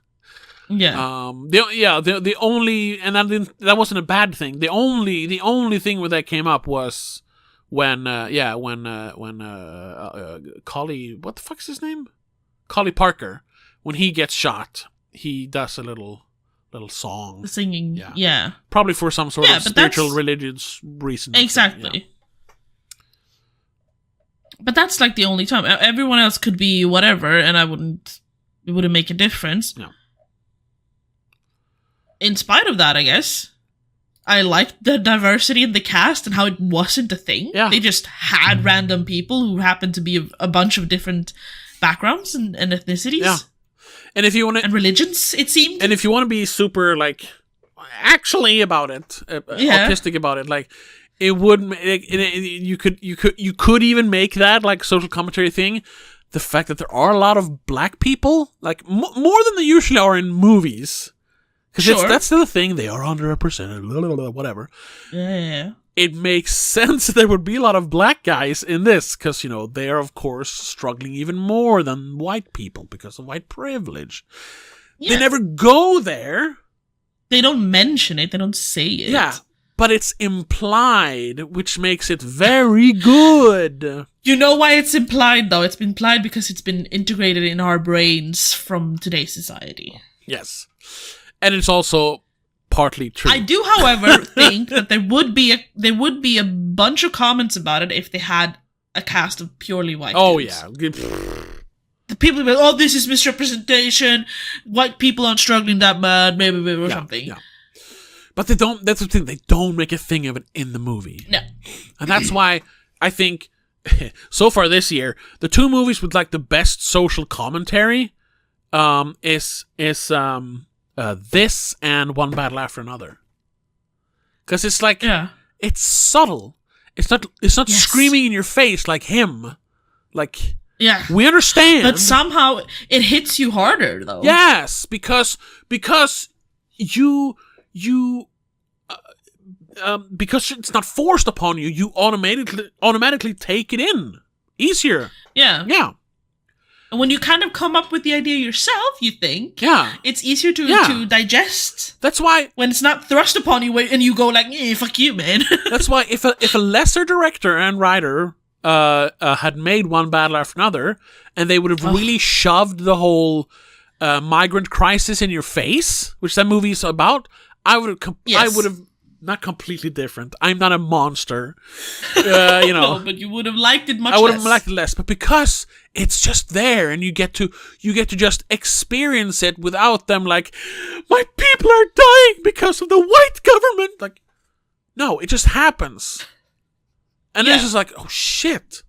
Yeah. The only, and that wasn't a bad thing. The only thing where that came up was when Collie, what the fuck's his name? Collie Parker. When he gets shot, he does a little song. The singing, yeah. Probably for some sort of spiritual, religious reason. Exactly. But that's the only time. Everyone else could be whatever, and it wouldn't make a difference. No. In spite of that, I guess, I liked the diversity in the cast and how it wasn't a thing. Yeah. They just had random people who happened to be a bunch of different backgrounds and ethnicities. Yeah. And if you want to, and religions, it seemed. And if you want to be super actually about it, autistic about it, it would. You could even make that social commentary thing. The fact that there are a lot of black people, more than they usually are in movies, because that's the thing. They are underrepresented. Whatever. Yeah. It makes sense that there would be a lot of black guys in this, because, they are, of course, struggling even more than white people because of white privilege. Yeah. They never go there. They don't mention it. They don't say it. Yeah, but it's implied, which makes it very good. You know why it's implied, though? It's been implied because it's been integrated in our brains from today's society. Yes. And it's also partly true. I do, however, think that there would be a bunch of comments about it if they had a cast of purely white dudes. Yeah. The people would be like, this is misrepresentation, white people aren't struggling that bad, maybe or something. Yeah. But they don't, that's the thing, they don't make a thing of it in the movie. No. And that's why I think, so far this year, the two movies with the best social commentary is this and One Battle After Another, because it's it's subtle. It's not screaming in your face like him. We understand, but somehow it hits you harder though. Yes, because you because it's not forced upon you. You automatically take it in easier. Yeah. And when you kind of come up with the idea yourself, you think, it's easier to digest. That's why when it's not thrust upon you and you go fuck you, man. That's why if a lesser director and writer had made One Battle After Another, and they would have really shoved the whole migrant crisis in your face, which that movie is about, I would have not completely different. I'm not a monster. No, but you would have liked it much less. I would less. have liked it less, but because it's just there and you get to just experience it without them like, my people are dying because of the white government. Like, no, it just happens. And this is like, oh shit.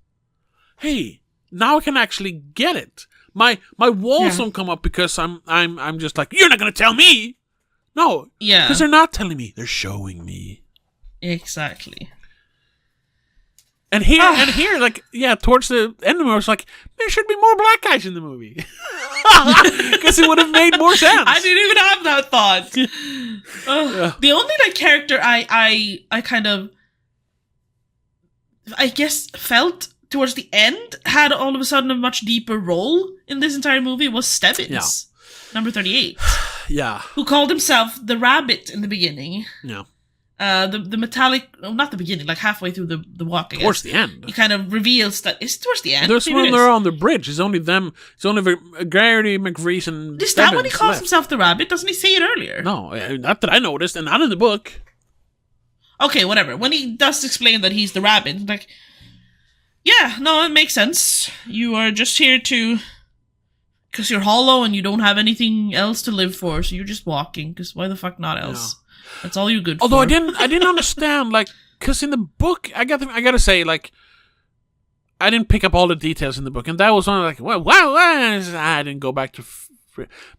Hey, now I can actually get it. My walls don't come up because I'm just like, you're not gonna tell me. No. Yeah. Because they're not telling me. They're showing me. Exactly. And here, like, towards the end of the movie, I was like, there should be more black guys in the movie. Because it would have made more sense. I didn't even have that thought. The only character I kind of, I guess, felt towards the end had all of a sudden a much deeper role in this entire movie was Stebbins, number 38. Yeah. Who called himself the Rabbit in the beginning. Yeah. The metallic, not the beginning, like halfway through the walk, I guess. Towards the end. He kind of reveals that it's towards the end. There's when they're on the bridge. It's only them. It's only Gary McVrees and Is that when he calls himself the Rabbit? Doesn't he say it earlier? No, not that I noticed, and not in the book. Okay, whatever. When he does explain that he's the Rabbit, like, yeah, no, it makes sense. You are just here because you're hollow and you don't have anything else to live for, so you're just walking, because why the fuck not else? Yeah. That's all you're good Although for. I didn't understand, like, because in the book, I gotta say, like, I didn't pick up all the details in the book, and that was one like, well, I didn't go back to,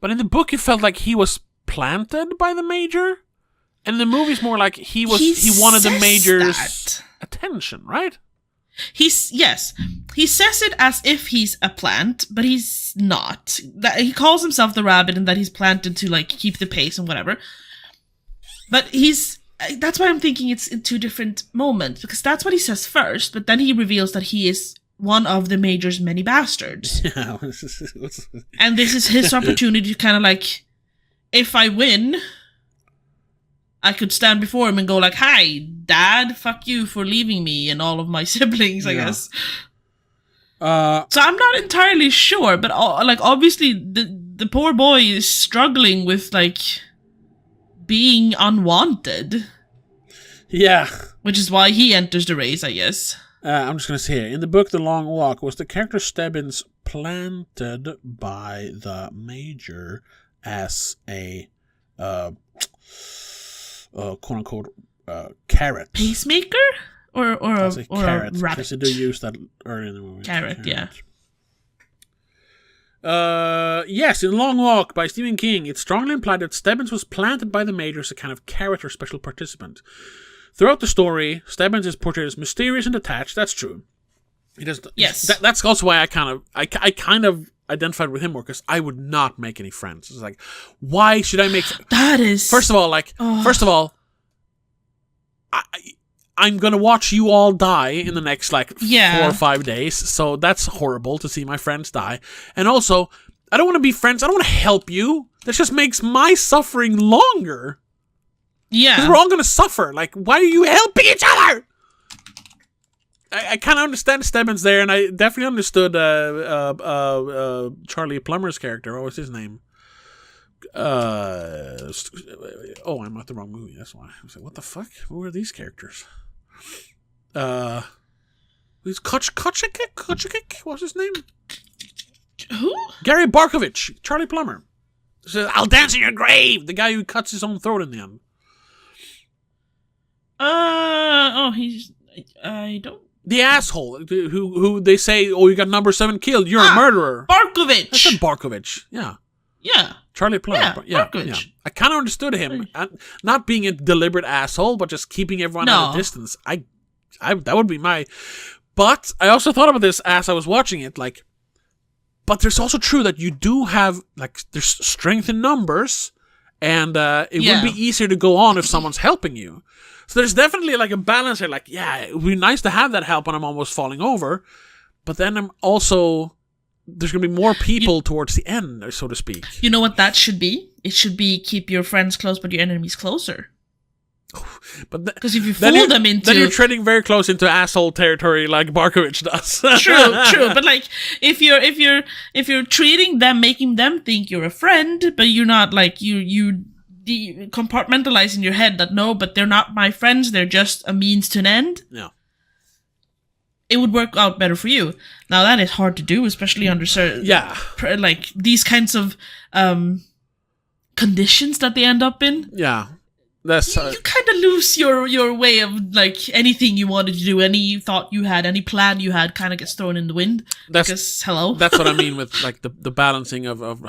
but in the book, it felt like he was planted by the Major, and the movie's more like he wanted the Major's attention, right? He says it as if he's a plant, but he's not. That he calls himself the Rabbit and that he's planted to like keep the pace and whatever. But that's why I'm thinking it's in two different moments, because that's what he says first, but then he reveals that he is one of the Major's many bastards. Yeah. And this is his opportunity to kind of like, if I win, I could stand before him and go like, hi, Dad, fuck you for leaving me and all of my siblings, I guess. So I'm not entirely sure, but like obviously the poor boy is struggling with like being unwanted. Yeah. Which is why he enters the race, I guess. I'm just going to say here, in the book The Long Walk, was the character Stebbins planted by the Major as a quote-unquote carrot. Pacemaker? Or a carrot, rabbit? because they do use that early in the movie. Carrot, yeah. Yes, in Long Walk by Stephen King, it's strongly implied that Stebbins was planted by the Major as a kind of carrot or special participant. Throughout the story, Stebbins is portrayed as mysterious and detached. That's true. Yes. That's also why I kind of identified with him more, because I would not make any friends. It's like, why should I make... That is... First of all, I'm gonna watch you all die in the next, 4 or 5 days, so that's horrible to see my friends die. And also, I don't want to be friends, I don't want to help you. That just makes my suffering longer. Yeah. Because we're all gonna suffer. Like, why are you helping each other? I kind of understand Stebbins there, and I definitely understood Charlie Plummer's character. What was his name? I'm at the wrong movie. That's why. I was like, what the fuck? Who are these characters? Who's Kochik? What's his name? Who? Gary Barkovich. Charlie Plummer. Says, I'll dance in your grave. The guy who cuts his own throat in the end. I don't. The asshole who they say, oh, you got number 7 killed. You're a murderer. Barkovich. I said Barkovich. Yeah. Yeah. Charlie Plummer. Yeah. I kind of understood him. Not being a deliberate asshole, but just keeping everyone at a distance. That would be my... But I also thought about this as I was watching it, like... But there's also true that you do have, like, there's strength in numbers, and it would be easier to go on if someone's helping you. So there's definitely, like, a balance here, like, yeah, it would be nice to have that help when I'm almost falling over, but then I'm also... There's going to be more people towards the end, so to speak. You know what that should be? It should be keep your friends close, but your enemies closer. But because if you fool them into... Then you're treading very close into asshole territory like Barkovich does. True. But like, if you're treating them, making them think you're a friend, but you're not, like, you compartmentalize in your head that no, but they're not my friends, they're just a means to an end. Yeah. It would work out better for you. Now that is hard to do, especially under certain, like these kinds of conditions that they end up in. Yeah, that's you kind of lose your way of like anything you wanted to do, any thought you had, any plan you had, kind of gets thrown in the wind. That's what I mean with like the balancing of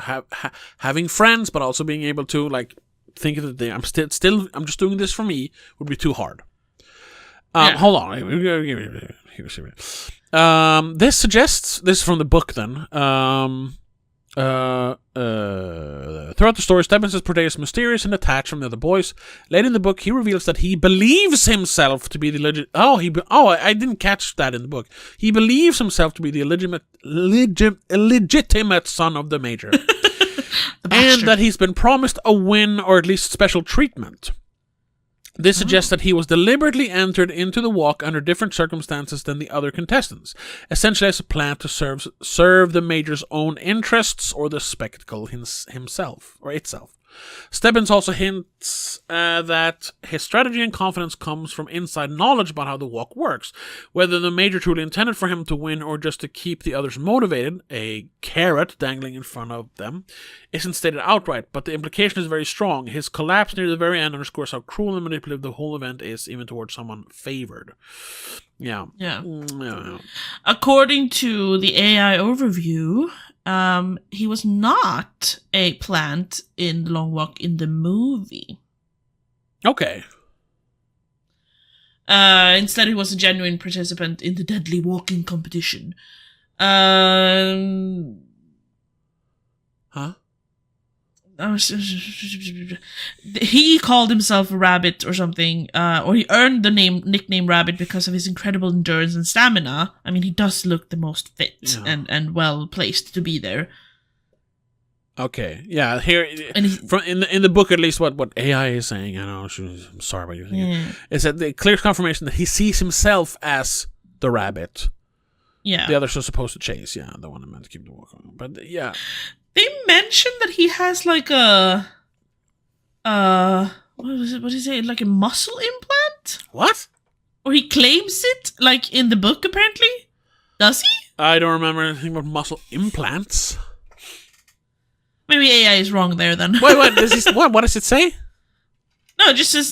having friends, but also being able to like think that I'm just doing this for me would be too hard. Hold on. This suggests, this is from the book then, throughout the story, Stebbins is portrayed as mysterious and detached from the other boys. Later in the book, he reveals that he believes himself to be the I didn't catch that in the book. He believes himself to be the illegitimate son of the Major. And that he's been promised a win or at least special treatment. This suggests that he was deliberately entered into the walk under different circumstances than the other contestants, essentially as a plan to serve the Major's own interests or the spectacle himself or itself. Stebbins also hints that his strategy and confidence comes from inside knowledge about how the walk works. Whether the Major truly intended for him to win or just to keep the others motivated, a carrot dangling in front of them, isn't stated outright, but the implication is very strong. His collapse near the very end underscores how cruel and manipulative the whole event is, even towards someone favored. Yeah. According to the AI overview, he was not a plant in The Long Walk in the movie. Okay. Instead, he was a genuine participant in the deadly walking competition. He called himself a rabbit or something, or he earned the nickname Rabbit because of his incredible endurance and stamina. I mean, he does look the most fit and well placed to be there. Okay, yeah. Here, in the book, at least, what AI is saying, I know. I'm sorry about using it. Is that the clear confirmation that he sees himself as the rabbit. Yeah, the others are supposed to chase. Yeah, the one that meant to keep the walk on. But yeah. They mentioned that he has like a what is it? Like a muscle implant? What? Or he claims it, like in the book apparently? Does he? I don't remember anything about muscle implants. Maybe AI is wrong there then. Wait, what does it say? No, it just says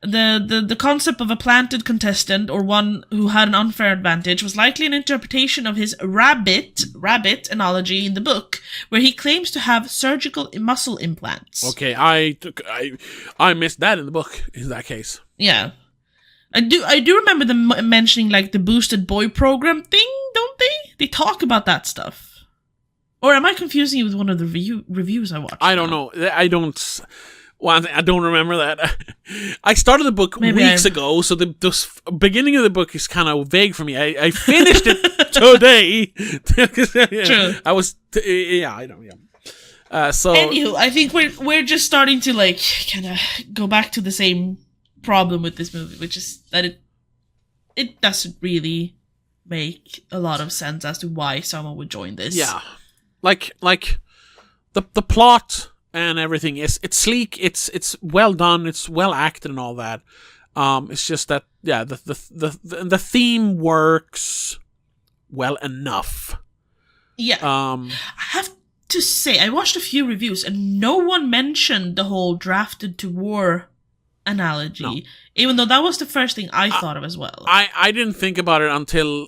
the concept of a planted contestant or one who had an unfair advantage was likely an interpretation of his rabbit analogy in the book, where he claims to have surgical muscle implants. Okay, I missed that in the book in that case. Yeah. I do remember them mentioning like the boosted boy program thing, don't they? They talk about that stuff. Or am I confusing you with one of the reviews I watched? I don't know. I don't remember that. I started the book weeks ago, so the beginning of the book is kind of vague for me. I finished it today. True. I was... I don't... Yeah. So... Anywho, I think we're just starting to, like, kind of go back to the same problem with this movie, which is that it doesn't really make a lot of sense as to why someone would join this. Yeah. Like the plot... and everything it's sleek, it's well done, it's well acted and all that. It's just that the theme works well enough. Yeah. I have to say, I watched a few reviews and no one mentioned the whole drafted to war analogy, even though that was the first thing I thought of as well. I didn't think about it until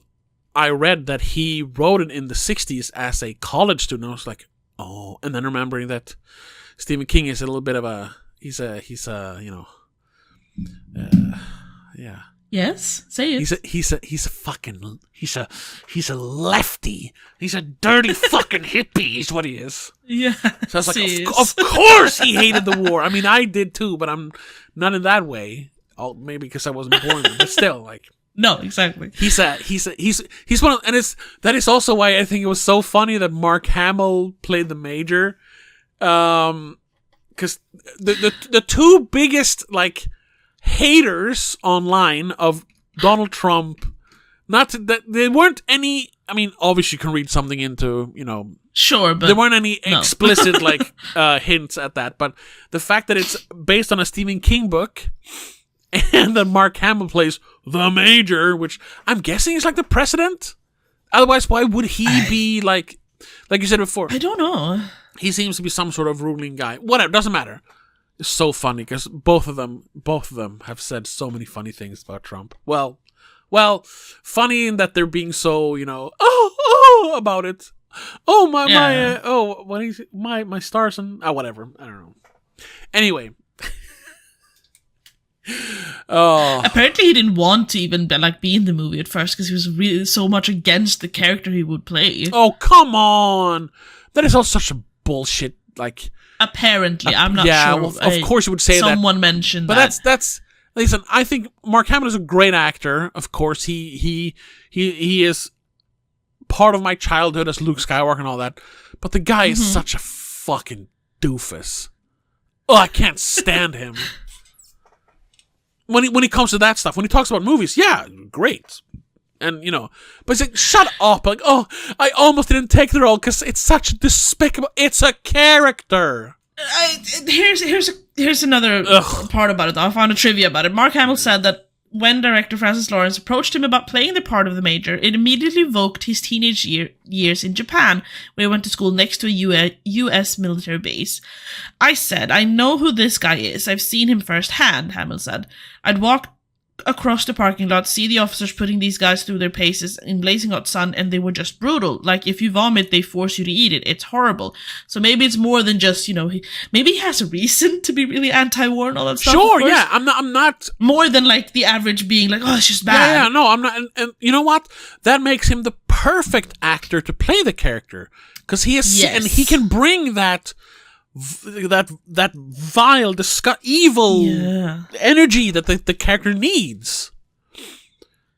I read that he wrote it in the 60s as a college student. I was like, oh, and then remembering that Stephen King is a little bit of a he's a Yes, say it. He's a lefty. He's a dirty fucking hippie is what he is. Yeah. So I was like, of course he hated the war. I mean, I did too, but I'm not in that way. Oh, maybe because I wasn't born then, but still, like. No, exactly. He's one of, and that is also why I think it was so funny that Mark Hamill played the Major. Because the two biggest like haters online of Donald Trump, not that there weren't any. I mean, obviously you can read something into Sure, but there weren't any explicit hints at that. But the fact that it's based on a Stephen King book, and that Mark Hamill plays the Major, which I'm guessing is like the president. Otherwise, why would he be like you said before? I don't know. He seems to be some sort of ruling guy. Whatever, doesn't matter. It's so funny because both of them have said so many funny things about Trump. Well, funny in that they're being so, about it. Oh my stars and whatever. I don't know. Anyway. Apparently he didn't want to even be in the movie at first because he was really so much against the character he would play. Oh, come on. That is all such a bullshit, apparently, I'm not sure. Well, of course you would say someone mentioned but that. But that's listen, I think Mark Hamill is a great actor. Of course, he is part of my childhood as Luke Skywalker and all that. But the guy is such a fucking doofus. Oh, I can't stand him. When he comes to that stuff, when he talks about movies, yeah, great. And, but it's like, shut up. I almost didn't take the role because it's such despicable. It's a character. Here's another part about it, though. I found a trivia about it. Mark Hamill said that when director Francis Lawrence approached him about playing the part of the Major, it immediately evoked his teenage years in Japan, where he went to school next to a U.S. military base. I said, I know who this guy is. I've seen him firsthand, Hamill said. I'd walk across the parking lot, see the officers putting these guys through their paces in blazing hot sun, and they were just brutal. If you vomit, they force you to eat it. It's horrible. So maybe it's more than just, maybe he has a reason to be really anti-war and all that stuff. Sure, yeah. I'm not more than the average being oh, it's just bad. Yeah, no, I'm not. And you know what? That makes him the perfect actor to play the character. Because he is, and he can bring that vile, evil energy that the character needs.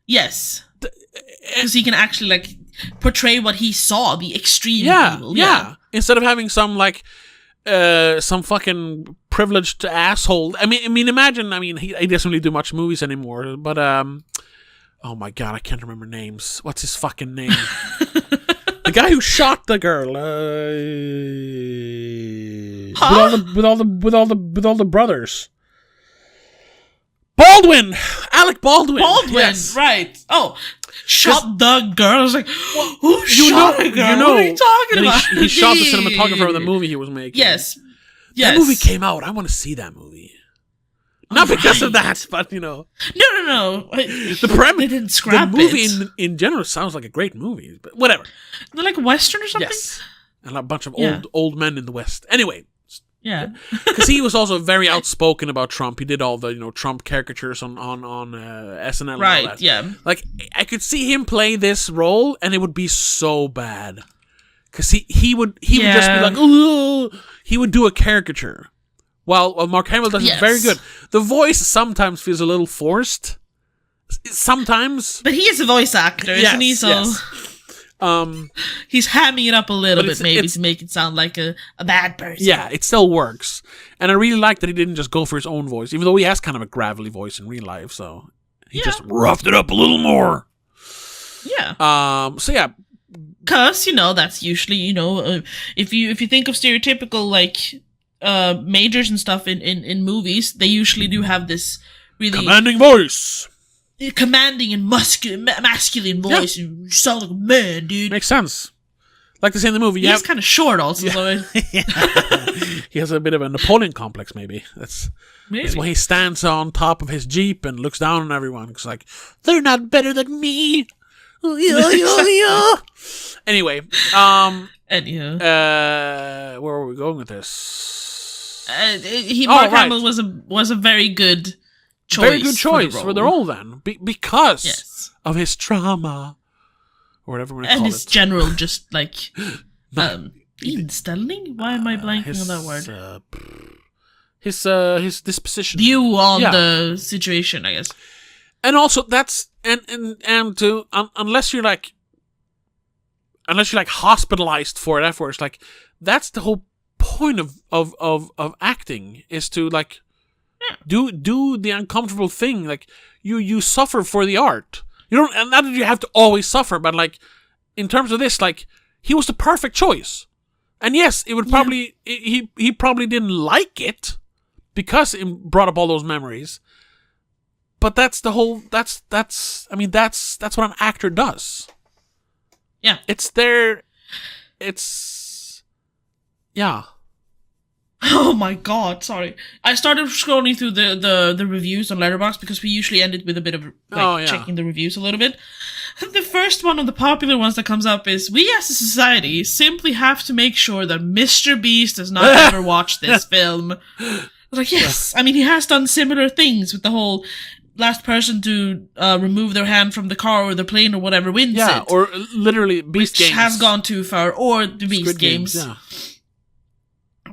Yes, because he can actually portray what he saw, the extreme evil. Yeah. Instead of having some fucking privileged asshole. I mean, imagine. He doesn't really do much movies anymore. But oh my god, I can't remember names. What's his fucking name? The guy who shot the girl, with all the brothers. Baldwin, Alec Baldwin. Yes. Right? Oh, shot the girl. I was like, who shot a girl? What are you talking about? He shot the cinematographer of the movie he was making. Yes. That movie came out. I want to see that movie. Not because of that, but No. The premise, they didn't scrap the movie it. in general sounds like a great movie, but whatever. They're like Western or something? Yes. And a bunch of old men in the West. Anyway. Yeah. Because he was also very outspoken about Trump. He did all the, Trump caricatures on SNL. Right, and all that. yeah. I could see him play this role, and it would be so bad. Because he would just be like, ooh, he would do a caricature. While Mark Hamill does it very good. The voice sometimes feels a little forced. Sometimes. But he is a voice actor, isn't he? So he's hamming it up a little bit maybe to make it sound like a bad person. Yeah, it still works. And I really like that he didn't just go for his own voice, even though he has kind of a gravelly voice in real life. So he just roughed it up a little more. Yeah. So yeah. Because, that's usually, if you think of stereotypical, majors and stuff in movies, they usually do have this really commanding voice, commanding and masculine voice. You sound like a man, dude. Makes sense. Like they say in the movie, he's kind of short, also. Yeah. He has a bit of a Napoleon complex, maybe. That's why he stands on top of his Jeep and looks down on everyone. It's like, they're not better than me. Anyway, anywho, where were we going with this? Mark Hamill was a very good choice. Very good choice for the role then, because of his trauma, or whatever we call it, and his general just inställning. Why am I blanking on that word? His disposition, view on the situation, I guess. And also that's and to unless you're hospitalized for it afterwards, that's the whole point of acting, is to do the uncomfortable thing. You suffer for the art. You don't, and not that you have to always suffer, but in terms of this, he was the perfect choice. And yes, it would probably he probably didn't like it because it brought up all those memories. But that's the whole that's what an actor does. Yeah. Yeah. Oh my god, sorry. I started scrolling through the reviews on Letterboxd because we usually end it with a bit of checking the reviews a little bit. The first one of the popular ones that comes up is, we as a society simply have to make sure that Mr. Beast does not ever watch this film. Like, yes. I mean, he has done similar things with the whole last person to remove their hand from the car or the plane or whatever wins it. Yeah, or literally Beast Games. Which has gone too far. Or the Beast Squid Games. Yeah.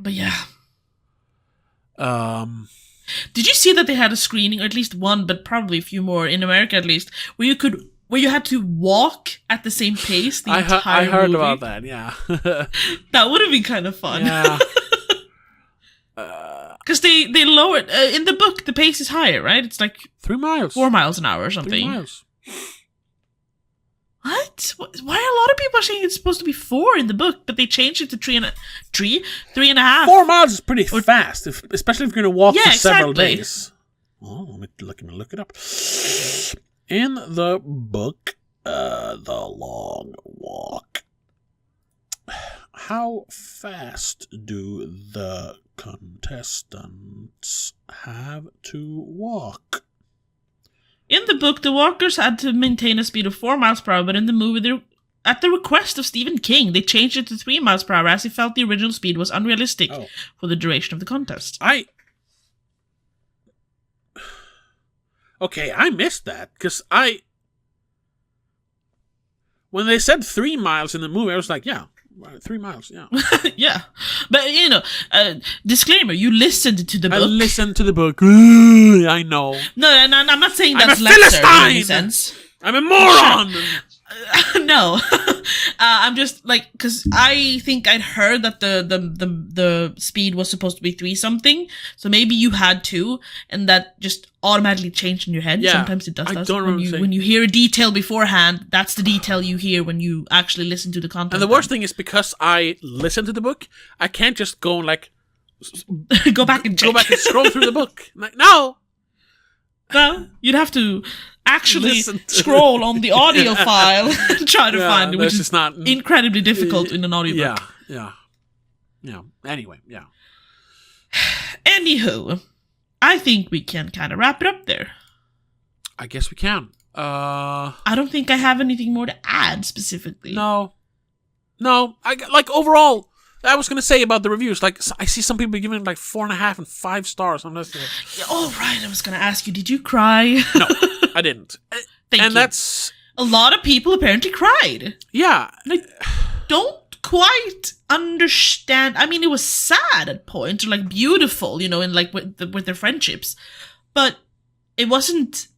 But yeah. Did you see that they had a screening, or at least one, but probably a few more in America at least, where you had to walk at the same pace the entire movie? I heard about that. Yeah, that would have been kind of fun. Yeah, because they lowered in the book. The pace is higher, right? It's like 3 miles, 4 miles an hour or something. 3 miles. What? Why are a lot of people saying it's supposed to be 4 in the book, but they changed it to 3.5? 4 miles is pretty fast, especially if you're going to walk for several days. Oh, let me look it up. In the book, The Long Walk, how fast do the contestants have to walk? In the book, the walkers had to maintain a speed of 4 miles per hour, but in the movie, at the request of Stephen King, they changed it to 3 miles per hour as he felt the original speed was unrealistic for the duration of the contest. Okay, I missed that, because when they said 3 miles in the movie, I was like, yeah, 3 miles, yeah. Yeah. But, disclaimer, you listened to the book. I listened to the book. I know. No, I'm not saying that's I'm a lesser in any Philistine! sense. I'm a moron! No. I'm just, because I think I'd heard that the speed was supposed to be 3 something, so maybe you had 2, and that just automatically changed in your head. Yeah, sometimes it does that. When you hear a detail beforehand, that's the detail you hear when you actually listen to the content. And the worst thing is, because I listened to the book, I can't just go and go back and check. Go back and scroll through the book. No, you'd have to actually scroll on the audio file and try to find it, which is not incredibly difficult in an audiobook. Yeah. Anyway, yeah. Anywho, I think we can kind of wrap it up there. I guess we can. I don't think I have anything more to add specifically. No. Overall, I was gonna say about the reviews. I see some people giving 4.5 and 5 stars. I'm just right. I was gonna ask you, did you cry? No, I didn't. Thank you. That's a lot of people apparently cried. Yeah, don't quite understand. I mean, it was sad at points, or beautiful, and with their friendships, but it wasn't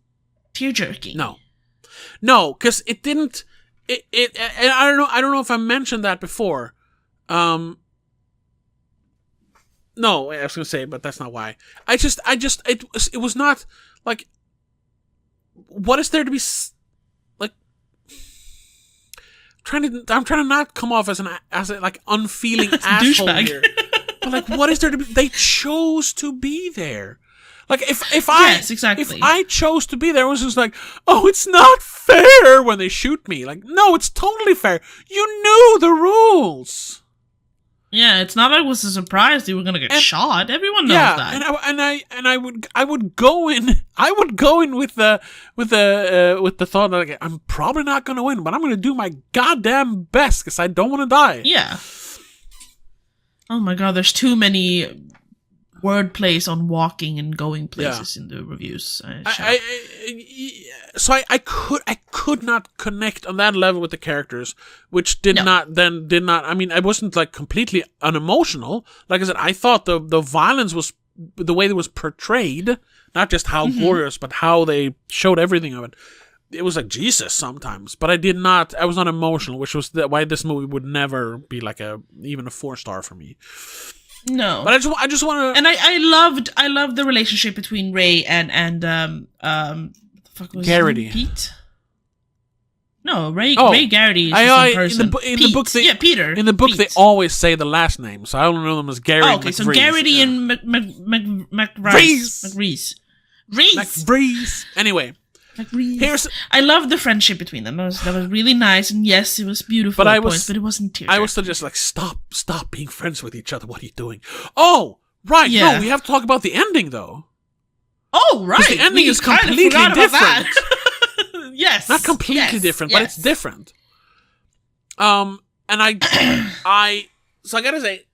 tear-jerking. No, because it didn't. It I don't know if I mentioned that before. No, I was gonna say, but that's not why. It was not what is there to be I'm trying to not come off as an unfeeling asshole douchebag here. But what is there to be? They chose to be there. If I chose to be there, it was just it's not fair when they shoot me. No, it's totally fair. You knew the rules. Yeah, it's not like it was a surprise they were gonna get shot. Everyone knows that. I would go in with the thought that I'm probably not gonna win, but I'm gonna do my goddamn best because I don't want to die. Yeah. Oh my god, there's too many word plays on walking and going places in the reviews. So I could not connect on that level with the characters, which did not. I mean, I wasn't completely unemotional. Like I said, I thought the violence was the way it was portrayed, not just how glorious, but how they showed everything of it. It was Jesus sometimes, but I was not emotional, which was why this movie would never be even a 4-star for me. No, but I just want to, and I loved the relationship between Ray and the fuck was Garrity. Pete. No, Ray Garrity is the same person. In the book, Peter. In the book, Pete. they always say the last name, so I only know them as Gary. Oh, okay, so Garrity and McReese. McReese. Anyway, I love the friendship between them. That was really nice, and yes, it was beautiful. But it wasn't tearjerking. I was still just like, stop being friends with each other. What are you doing? Oh, right. Yeah. No, we have to talk about the ending though. Oh, right. The ending is completely different. Yes. Not completely different, but it's different. And so I gotta say,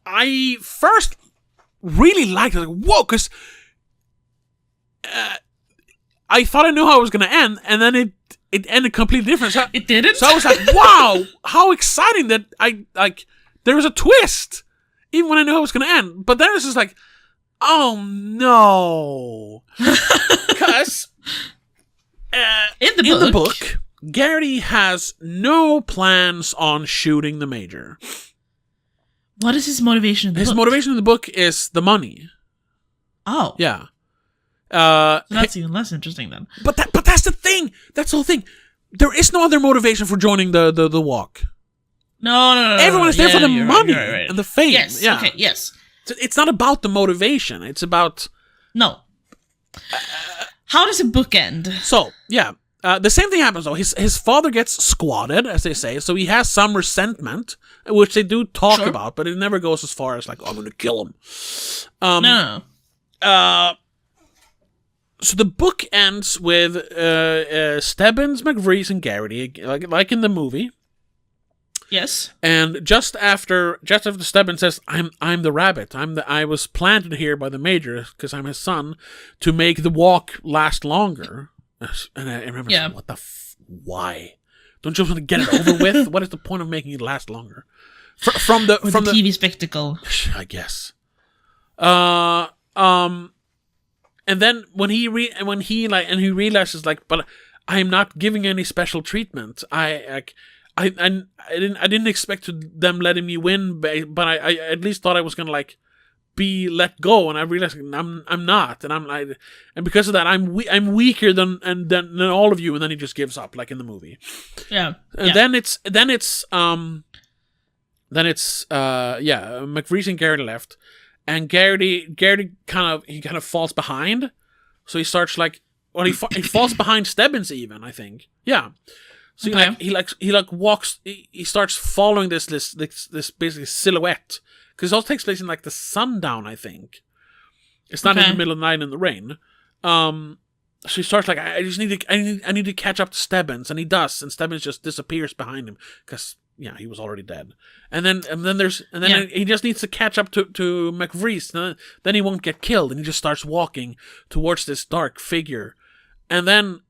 I first really liked it. Like, whoa, because I thought I knew how it was gonna end, and then it ended completely different. So, it didn't? So I was like, wow, how exciting that there was a twist, even when I knew how it was gonna end. But then it was just like, oh no. Because in the book, Garrity has no plans on shooting the Major. What is his motivation in the book? His motivation in the book is the money. Oh. Yeah. So that's even less interesting then. But that's the thing. That's the whole thing. There is no other motivation for joining the walk. No. Everyone is there for the money and the fame. Yes. Yeah. Okay. Yes. So it's not about the motivation. It's about How does a book end? So yeah, the same thing happens though. His father gets squatted, as they say, so he has some resentment, which they do talk about, but it never goes as far as like, oh, I'm going to kill him. No. So the book ends with Stebbins, McVrees, and Garrity, like in the movie. Yes. And just after Stebbins says, "I'm the rabbit. I was planted here by the Major because I'm his son to make the walk last longer." And I remember, saying, what why? Don't you just want to get it over with? What is the point of making it last longer? From the TV spectacle, I guess. And then when he realizes like, but I am not giving any special treatment. I didn't expect them letting me win, but I at least thought I was gonna like be let go, and I realized I'm not, and and because of that I'm weaker than all of you, and then he just gives up like in the movie. Yeah. And then it's McVrees and Garrity left, and Garrity kind of falls behind, so he starts like, well, he falls behind Stebbins even, I think. Yeah. So he walks. He starts following this basically silhouette, because it all takes place in like the sundown, I think. It's not in the middle of the night in the rain. So he starts like, I need to catch up to Stebbins, and he does, and Stebbins just disappears behind him because he was already dead. And then he just needs to catch up to McVrees. Then he won't get killed, and he just starts walking towards this dark figure, and then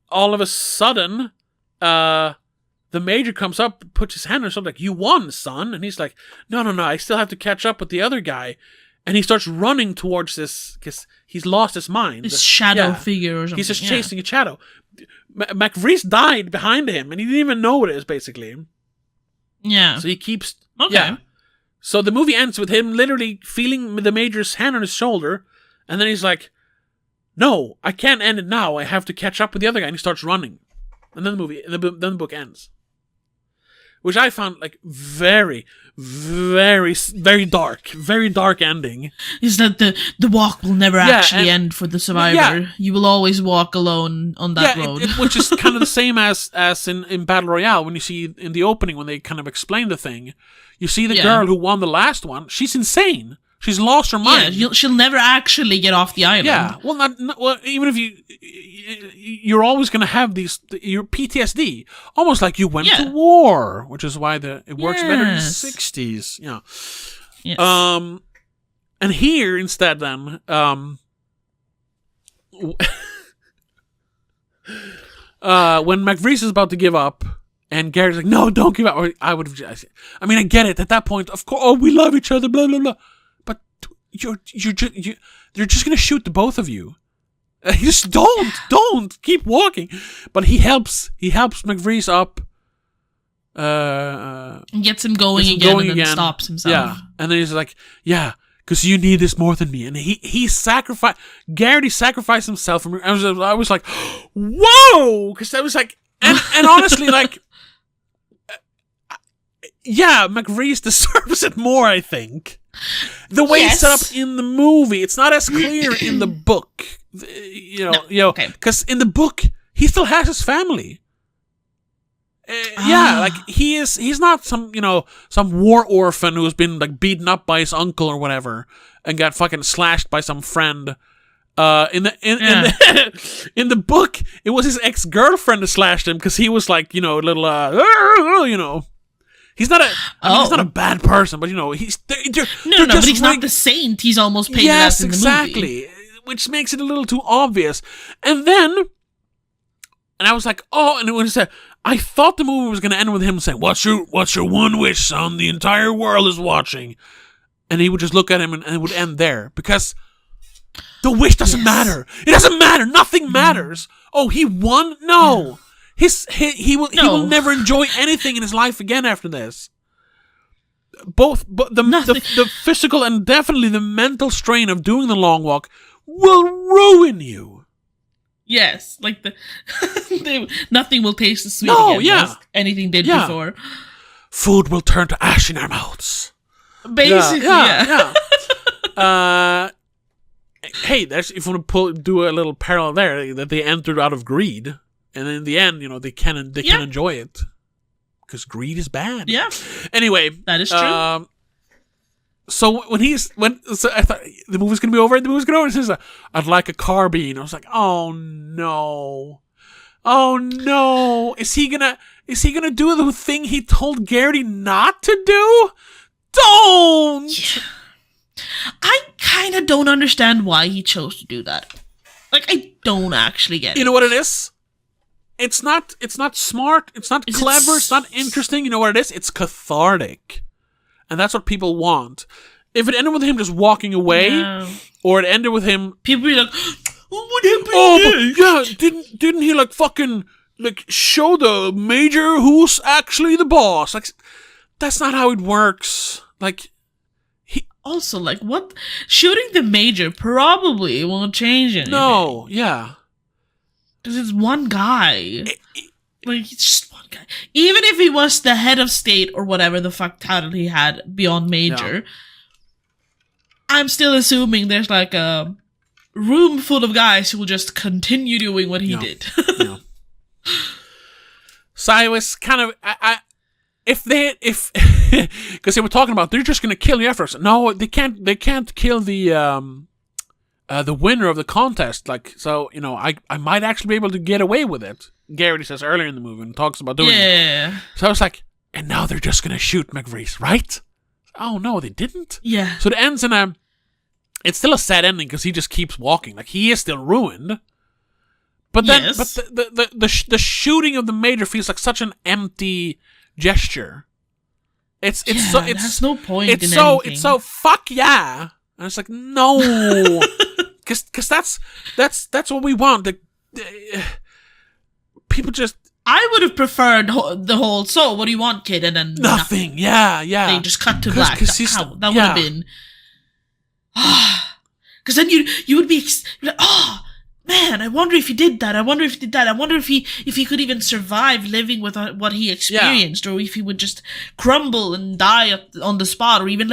all of a sudden, the Major comes up, puts his hand on his shoulder, like, "You won, son." And he's like, no, I still have to catch up with the other guy. And he starts running towards this, because he's lost his mind. This shadow figure or something. He's just chasing a shadow. McVrees died behind him, and he didn't even notice, basically. Yeah. So he keeps... Okay. Yeah. So the movie ends with him literally feeling the Major's hand on his shoulder, and then he's like, no, I can't end it now. I have to catch up with the other guy. And he starts running. And then the book ends, which I found like very, very, very dark ending. Is that the walk will never actually end for the survivor? Yeah. You will always walk alone on that road, which is kind of the same as in Battle Royale, when you see in the opening when they kind of explain the thing. You see the girl who won the last one. She's insane. She's lost her mind. Yeah, she'll never actually get off the island. Yeah, well, even if you're always going to have your PTSD, almost like you went to war, which is why it works better in the 60s. Yeah. Yes. And here instead, then, when McVrees is about to give up, and Gary's like, "No, don't give up." Or I would have. I mean, I get it. At that point, of course, we love each other. Blah blah blah. They're just gonna shoot the both of you. Just don't keep walking. But he helps McVrees up. And gets him going again, and then stops himself. Yeah, and then he's like, "Yeah, because you need this more than me." And Garrity sacrificed himself for me. I was like, whoa, because I was like, And honestly, like, yeah, McReese deserves it more, I think. The way it's set up in the movie, it's not as clear in the book. Because in the book, he still has his family. Like he's not some war orphan who's been like beaten up by his uncle or whatever and got fucking slashed by some friend. In the book, it was his ex-girlfriend who slashed him because he was like a little he's not a bad person, but he's but he's not the saint he's almost painted as in the movie. Which makes it a little too obvious. And I was like, and it was I thought the movie was going to end with him saying, "What's your one wish, son? The entire world is watching." And he would just look at him and it would end there because the wish doesn't matter. It doesn't matter. Nothing matters. Oh, he won? No. He will never enjoy anything in his life again after this. But the physical and definitely the mental strain of doing the long walk will ruin you. Yes, like nothing will taste as sweet again as anything did before. Food will turn to ash in our mouths. Basically, yeah. Hey, if you want to do a little parallel there, that they entered out of greed, and in the end, they can enjoy it because greed is bad. Yeah. Anyway, that is true. So I thought the movie's gonna be over, and the movie's gonna be over. It says, "I'd like a carbine." I was like, "Oh no, is he gonna do the thing he told Garrity not to do? Don't." Yeah. I kind of don't understand why he chose to do that. Like, I don't actually get it. You know what it is? It's not smart. It's not clever. It's not interesting. You know what it is? It's cathartic. And that's what people want. If it ended with him just walking away, or it ended with him... People be like, what happened? Didn't he like fucking like show the major who's actually the boss? Like, that's not how it works. Like... Also, like, what? Shooting the major probably won't change anything. No, yeah. Because it's one guy. Like, it's just one guy. Even if he was the head of state or whatever the fuck title he had beyond major, I'm still assuming there's like a room full of guys who will just continue doing what he did. So I was kind of... because they were talking about they're just going to kill you after. No, they can't kill the winner of the contest. Like, so I might actually be able to get away with it. Garrity says earlier in the movie and talks about doing it. So I was like, and now they're just going to shoot McReese, right? Oh no, they didn't. Yeah. So it ends in it's still a sad ending because he just keeps walking. Like, he is still ruined. But then, the shooting of the major feels like such an empty gesture. It has no point. It's so fuck yeah. And it's like, no, because that's what we want. People just. I would have preferred the whole. So what do you want, kid? And then nothing. Yeah. They just cut to black. That would have been. Because then you would be like, oh man, I wonder if he did that. I wonder if he could even survive living with what he experienced, or if he would just crumble and die on the spot, or even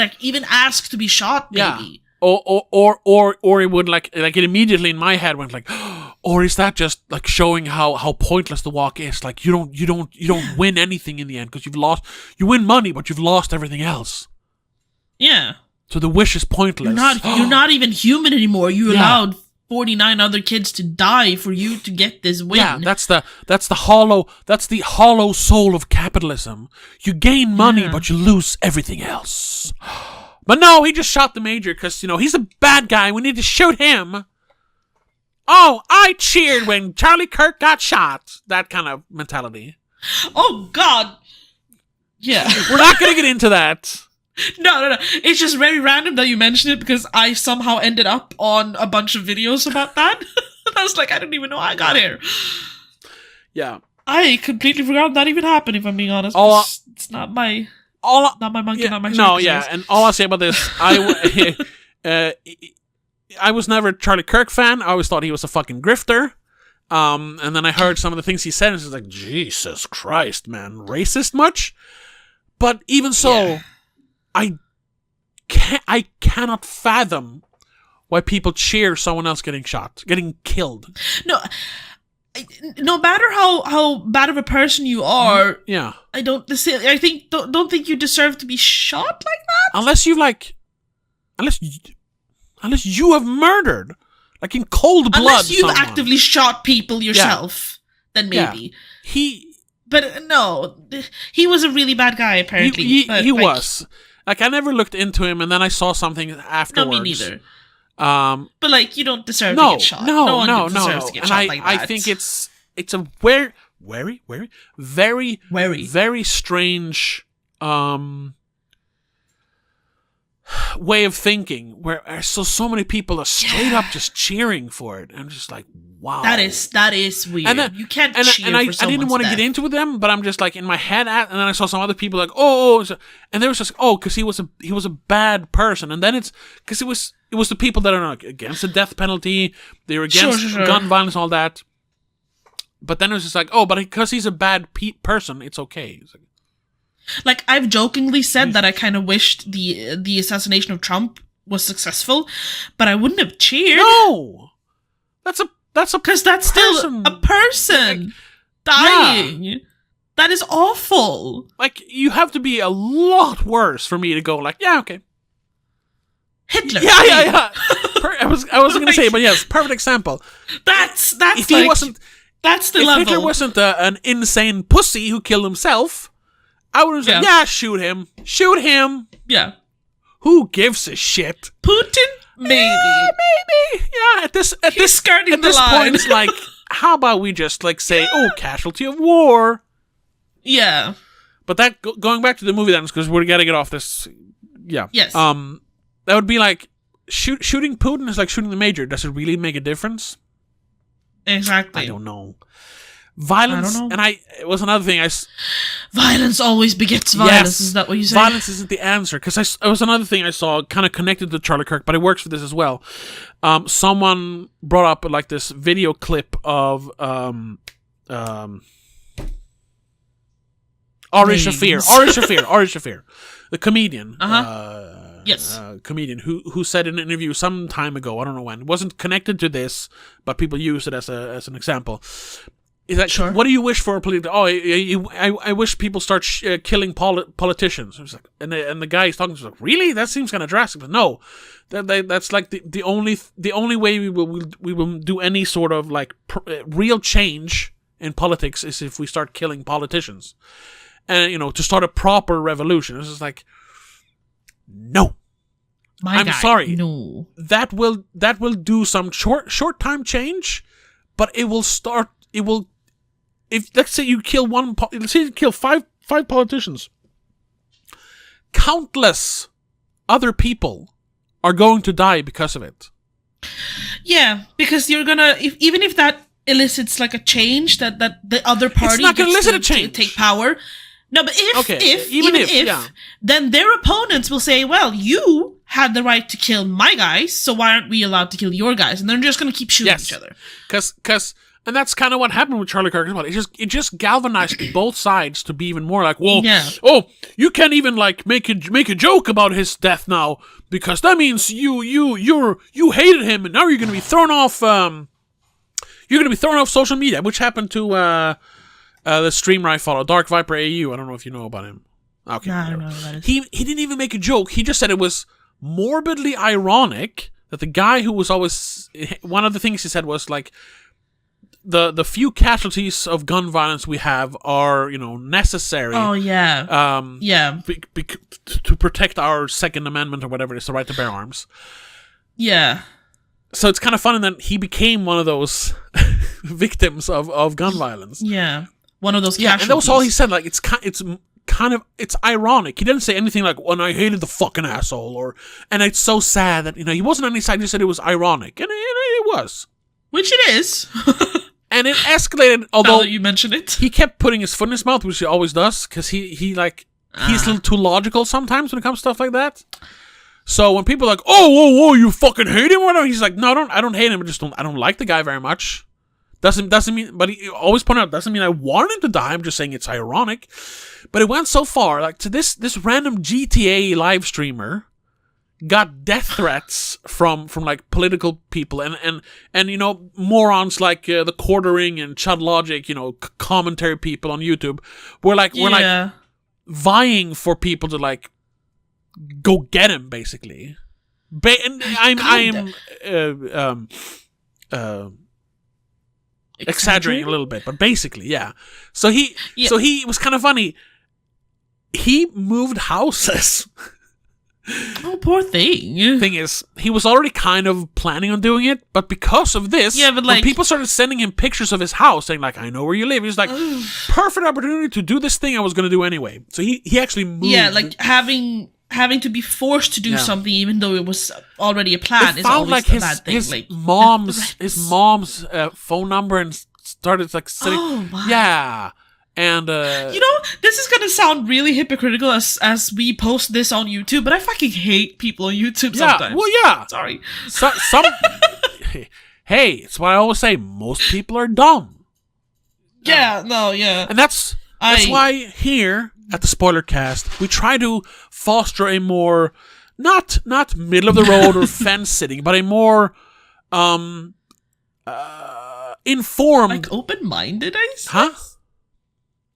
ask to be shot, maybe. Or it would like it immediately in my head went like, or is that just like showing how pointless the walk is? Like, you don't win anything in the end because you've lost. You win money, but you've lost everything else. Yeah. So the wish is pointless. You're not even human anymore. You allowed 49 other kids to die for you to get this win. Yeah, that's the hollow soul of capitalism. You gain money, but you lose everything else. But no, he just shot the major because he's a bad guy. We need to shoot him. Oh, I cheered when Charlie Kirk got shot. That kind of mentality. Oh God. Yeah, we're not gonna get into that. No. It's just very random that you mentioned it because I somehow ended up on a bunch of videos about that. I was like, I don't even know how I got here. Yeah. I completely forgot that even happened, if I'm being honest. It's not my monkey, not my circus. No, yeah, and all I'll say about this, I was never a Charlie Kirk fan. I always thought he was a fucking grifter. And then I heard some of the things he said, and it's like, Jesus Christ, man, racist much? But even so, I cannot fathom why people cheer someone else getting killed. No matter how bad of a person you are, I don't think you deserve to be shot like that. Unless you have murdered, like in cold blood. Unless you've actively shot people yourself, then maybe. But no, he was a really bad guy, apparently. He was. Like, I never looked into him, and then I saw something afterwards. No, me neither. But, like, you don't deserve to get shot. No. Deserves to get shot like that. I think it's a very strange way of thinking, where I saw so many people are straight up just cheering for it. I'm just like, wow. That is weird. And then, you can't cheer for someone's I didn't want to get into them, but I'm just like in my head, and then I saw some other people like, and there was just, because he was a bad person, and then it's because it was the people that are not against the death penalty, they were against gun violence, all that. But then it was just like, but because he's a bad person, it's okay. It's like I've jokingly said that I kind of wished the assassination of Trump was successful, but I wouldn't have cheered. No, that's because that's still a person dying. Yeah. That is awful. Like, you have to be a lot worse for me to go like, yeah, okay. Hitler. Yeah. I wasn't gonna say, but yes, perfect example. That's if like, he wasn't. That's the if level. If Hitler wasn't an insane pussy who killed himself, I would have said, yeah, shoot him. Shoot him. Yeah. Who gives a shit? Putin? Maybe. Yeah, maybe. Yeah, at this point, it's like, how about we just like say, casualty of war? Yeah. But that going back to the movie then, because we're gotta get off this. Yeah. Yes. That would be like shooting Putin is like shooting the major. Does it really make a difference? Exactly. I don't know. Violence, and it was another thing. Violence always begets violence. Yes, is that what you say? Violence isn't the answer, because it was another thing I saw, kind of connected to Charlie Kirk, but it works for this as well. Someone brought up like this video clip of Ari Shafir, the comedian. Yes. Comedian who said in an interview some time ago, I don't know when, it wasn't connected to this, but people use it as an example. Is that what do you wish for? I wish people start killing politicians. Like, and the guy he's talking to was like, really? That seems kind of drastic. But no, that's like the only way we will do any sort of like real change in politics is if we start killing politicians, and to start a proper revolution. It's just like, no. I'm sorry. No. That will do some short time change, but it will start. It will. If let's say you kill five politicians, countless other people are going to die because of it. Yeah, because you're gonna even if that elicits like a change that the other party it's not gonna elicit a change. To take power. No, but if then their opponents will say, well, you had the right to kill my guys, so why aren't we allowed to kill your guys? And they're just going to keep shooting each other. And that's kind of what happened with Charlie Kirk as well. It just galvanized both sides to be even more like, well, you can't even like make a joke about his death now, because that means you hated him, and now you're going to be thrown off. You're going to be thrown off social media, which happened to the streamer I follow, Dark Viper AU. I don't know if you know about him. Okay, no, I don't know who that is. He didn't even make a joke. He just said it was morbidly ironic that the guy who was always, one of the things he said was like, the few casualties of gun violence we have are, necessary. Oh, yeah. To protect our Second Amendment or whatever it is, the right to bear arms. Yeah. So it's kind of fun that he became one of those victims of gun violence. Yeah. One of those casualties. Yeah, and that was all he said. Like, it's ironic. He didn't say anything like, "When I hated the fucking asshole," and it's so sad that he wasn't on any side. He said it was ironic, and it was, which it is. And it escalated. Although now that you mention it, he kept putting his foot in his mouth, which he always does, because he's a little too logical sometimes when it comes to stuff like that. So when people are like, "Oh, you fucking hate him," or whatever, he's like, "No, I don't hate him. I don't like the guy very much." Doesn't mean, but he always pointed out, doesn't mean I want him to die. I'm just saying it's ironic. But it went so far, like to this random GTA live streamer got death threats from like political people and you know, morons like the Quartering and Chud Logic, you know, commentary people on YouTube were like vying for people to like go get him, basically. And I'm exaggerating a little bit, but basically, yeah. So he was kind of funny. He moved houses. Oh, poor thing. Thing is, he was already kind of planning on doing it, but because of this, but when people started sending him pictures of his house, saying like, "I know where you live," he's like, "Perfect opportunity to do this thing I was going to do anyway." So he actually moved. Yeah, like having to be forced to do something, even though it was already a plan, is always like a bad thing. His mom's phone number and started like sitting. Oh, wow. Yeah. And you know, this is gonna sound really hypocritical as we post this on YouTube, but I fucking hate people on YouTube sometimes. Well, yeah. Sorry. Hey, it's what I always say. Most people are dumb. Yeah. And that's why here at the spoilerCast we try to foster a more not middle of the road or fence sitting, but a more informed, like open-minded. Huh?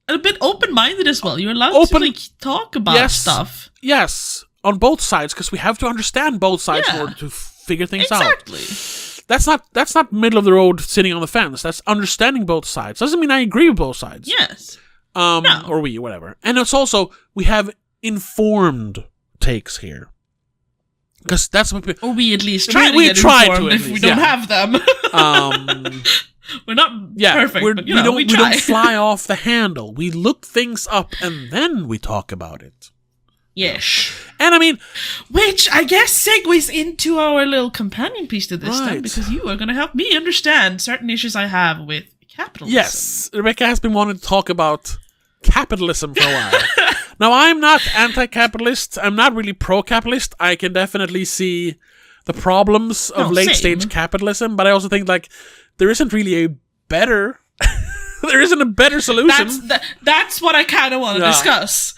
A bit open-minded as well. You're allowed to like talk about stuff. Yes, on both sides, because we have to understand both sides in order to figure things out. Exactly. That's not middle of the road sitting on the fence. That's understanding both sides. Doesn't mean I agree with both sides. Yes. No. Or whatever. And it's also, we have informed takes here. Because that's what we at least try to get informed if we don't have them. We're not perfect, but we don't fly off the handle. We look things up and then we talk about it. Yes. And I mean, which I guess segues into our little companion piece to this time, because you are going to help me understand certain issues I have with capitalism. Yes, Rebecca has been wanting to talk about capitalism for a while. Now, I'm not anti-capitalist. I'm not really pro-capitalist. I can definitely see the problems of late-stage capitalism, but I also think like there isn't really a better solution. That's what I kind of want to discuss.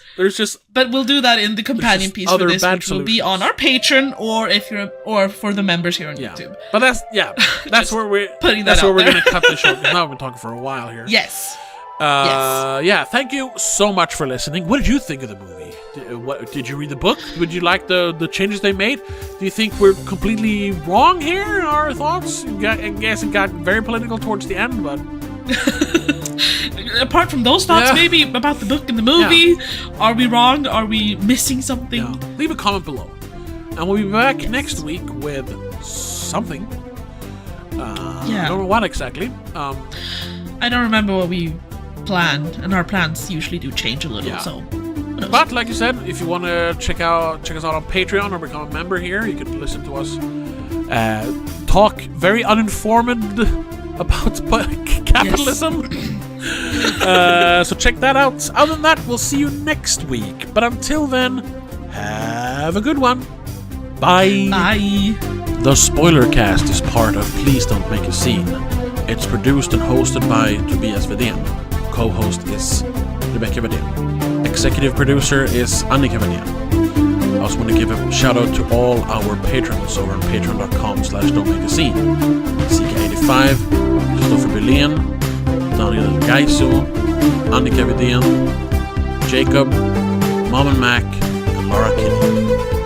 But we'll do that in the companion piece for this, which will be on our Patreon, or for the members here on YouTube. But that's where we're putting that's that where out we're there. going to cut the show. Now we've been talking for a while here. Yes. Yeah. Thank you so much for listening. What did you think of the movie? Did you read the book? Would you like the changes they made? Do you think we're completely wrong here in our thoughts? I guess it got very political towards the end, but apart from those thoughts, maybe about the book and the movie, are we wrong? Are we missing something? Yeah. Leave a comment below, and we'll be back next week with something. I don't know what exactly. I don't remember what we planned, and our plans usually do change a little. So. But like you said, if you want to check us out on Patreon or become a member here, you can listen to us talk very uninformed about capitalism. So check that out. Other than that, we'll see you next week. But until then, have a good one. Bye. Bye. The SpoilerCast is part of Please Don't Make a Scene. It's produced and hosted by Tobias Vedén. Co-host is Rebecca Vedén. Executive producer is Annika Vedén. I also want to give a shout out to all our patrons over on patreon.com/don'tmakeascene. CK85, Christopher Berlin, Daniel Gaisu, Annika Vedén, Jacob, Mom and Mac, and Laura Kinney.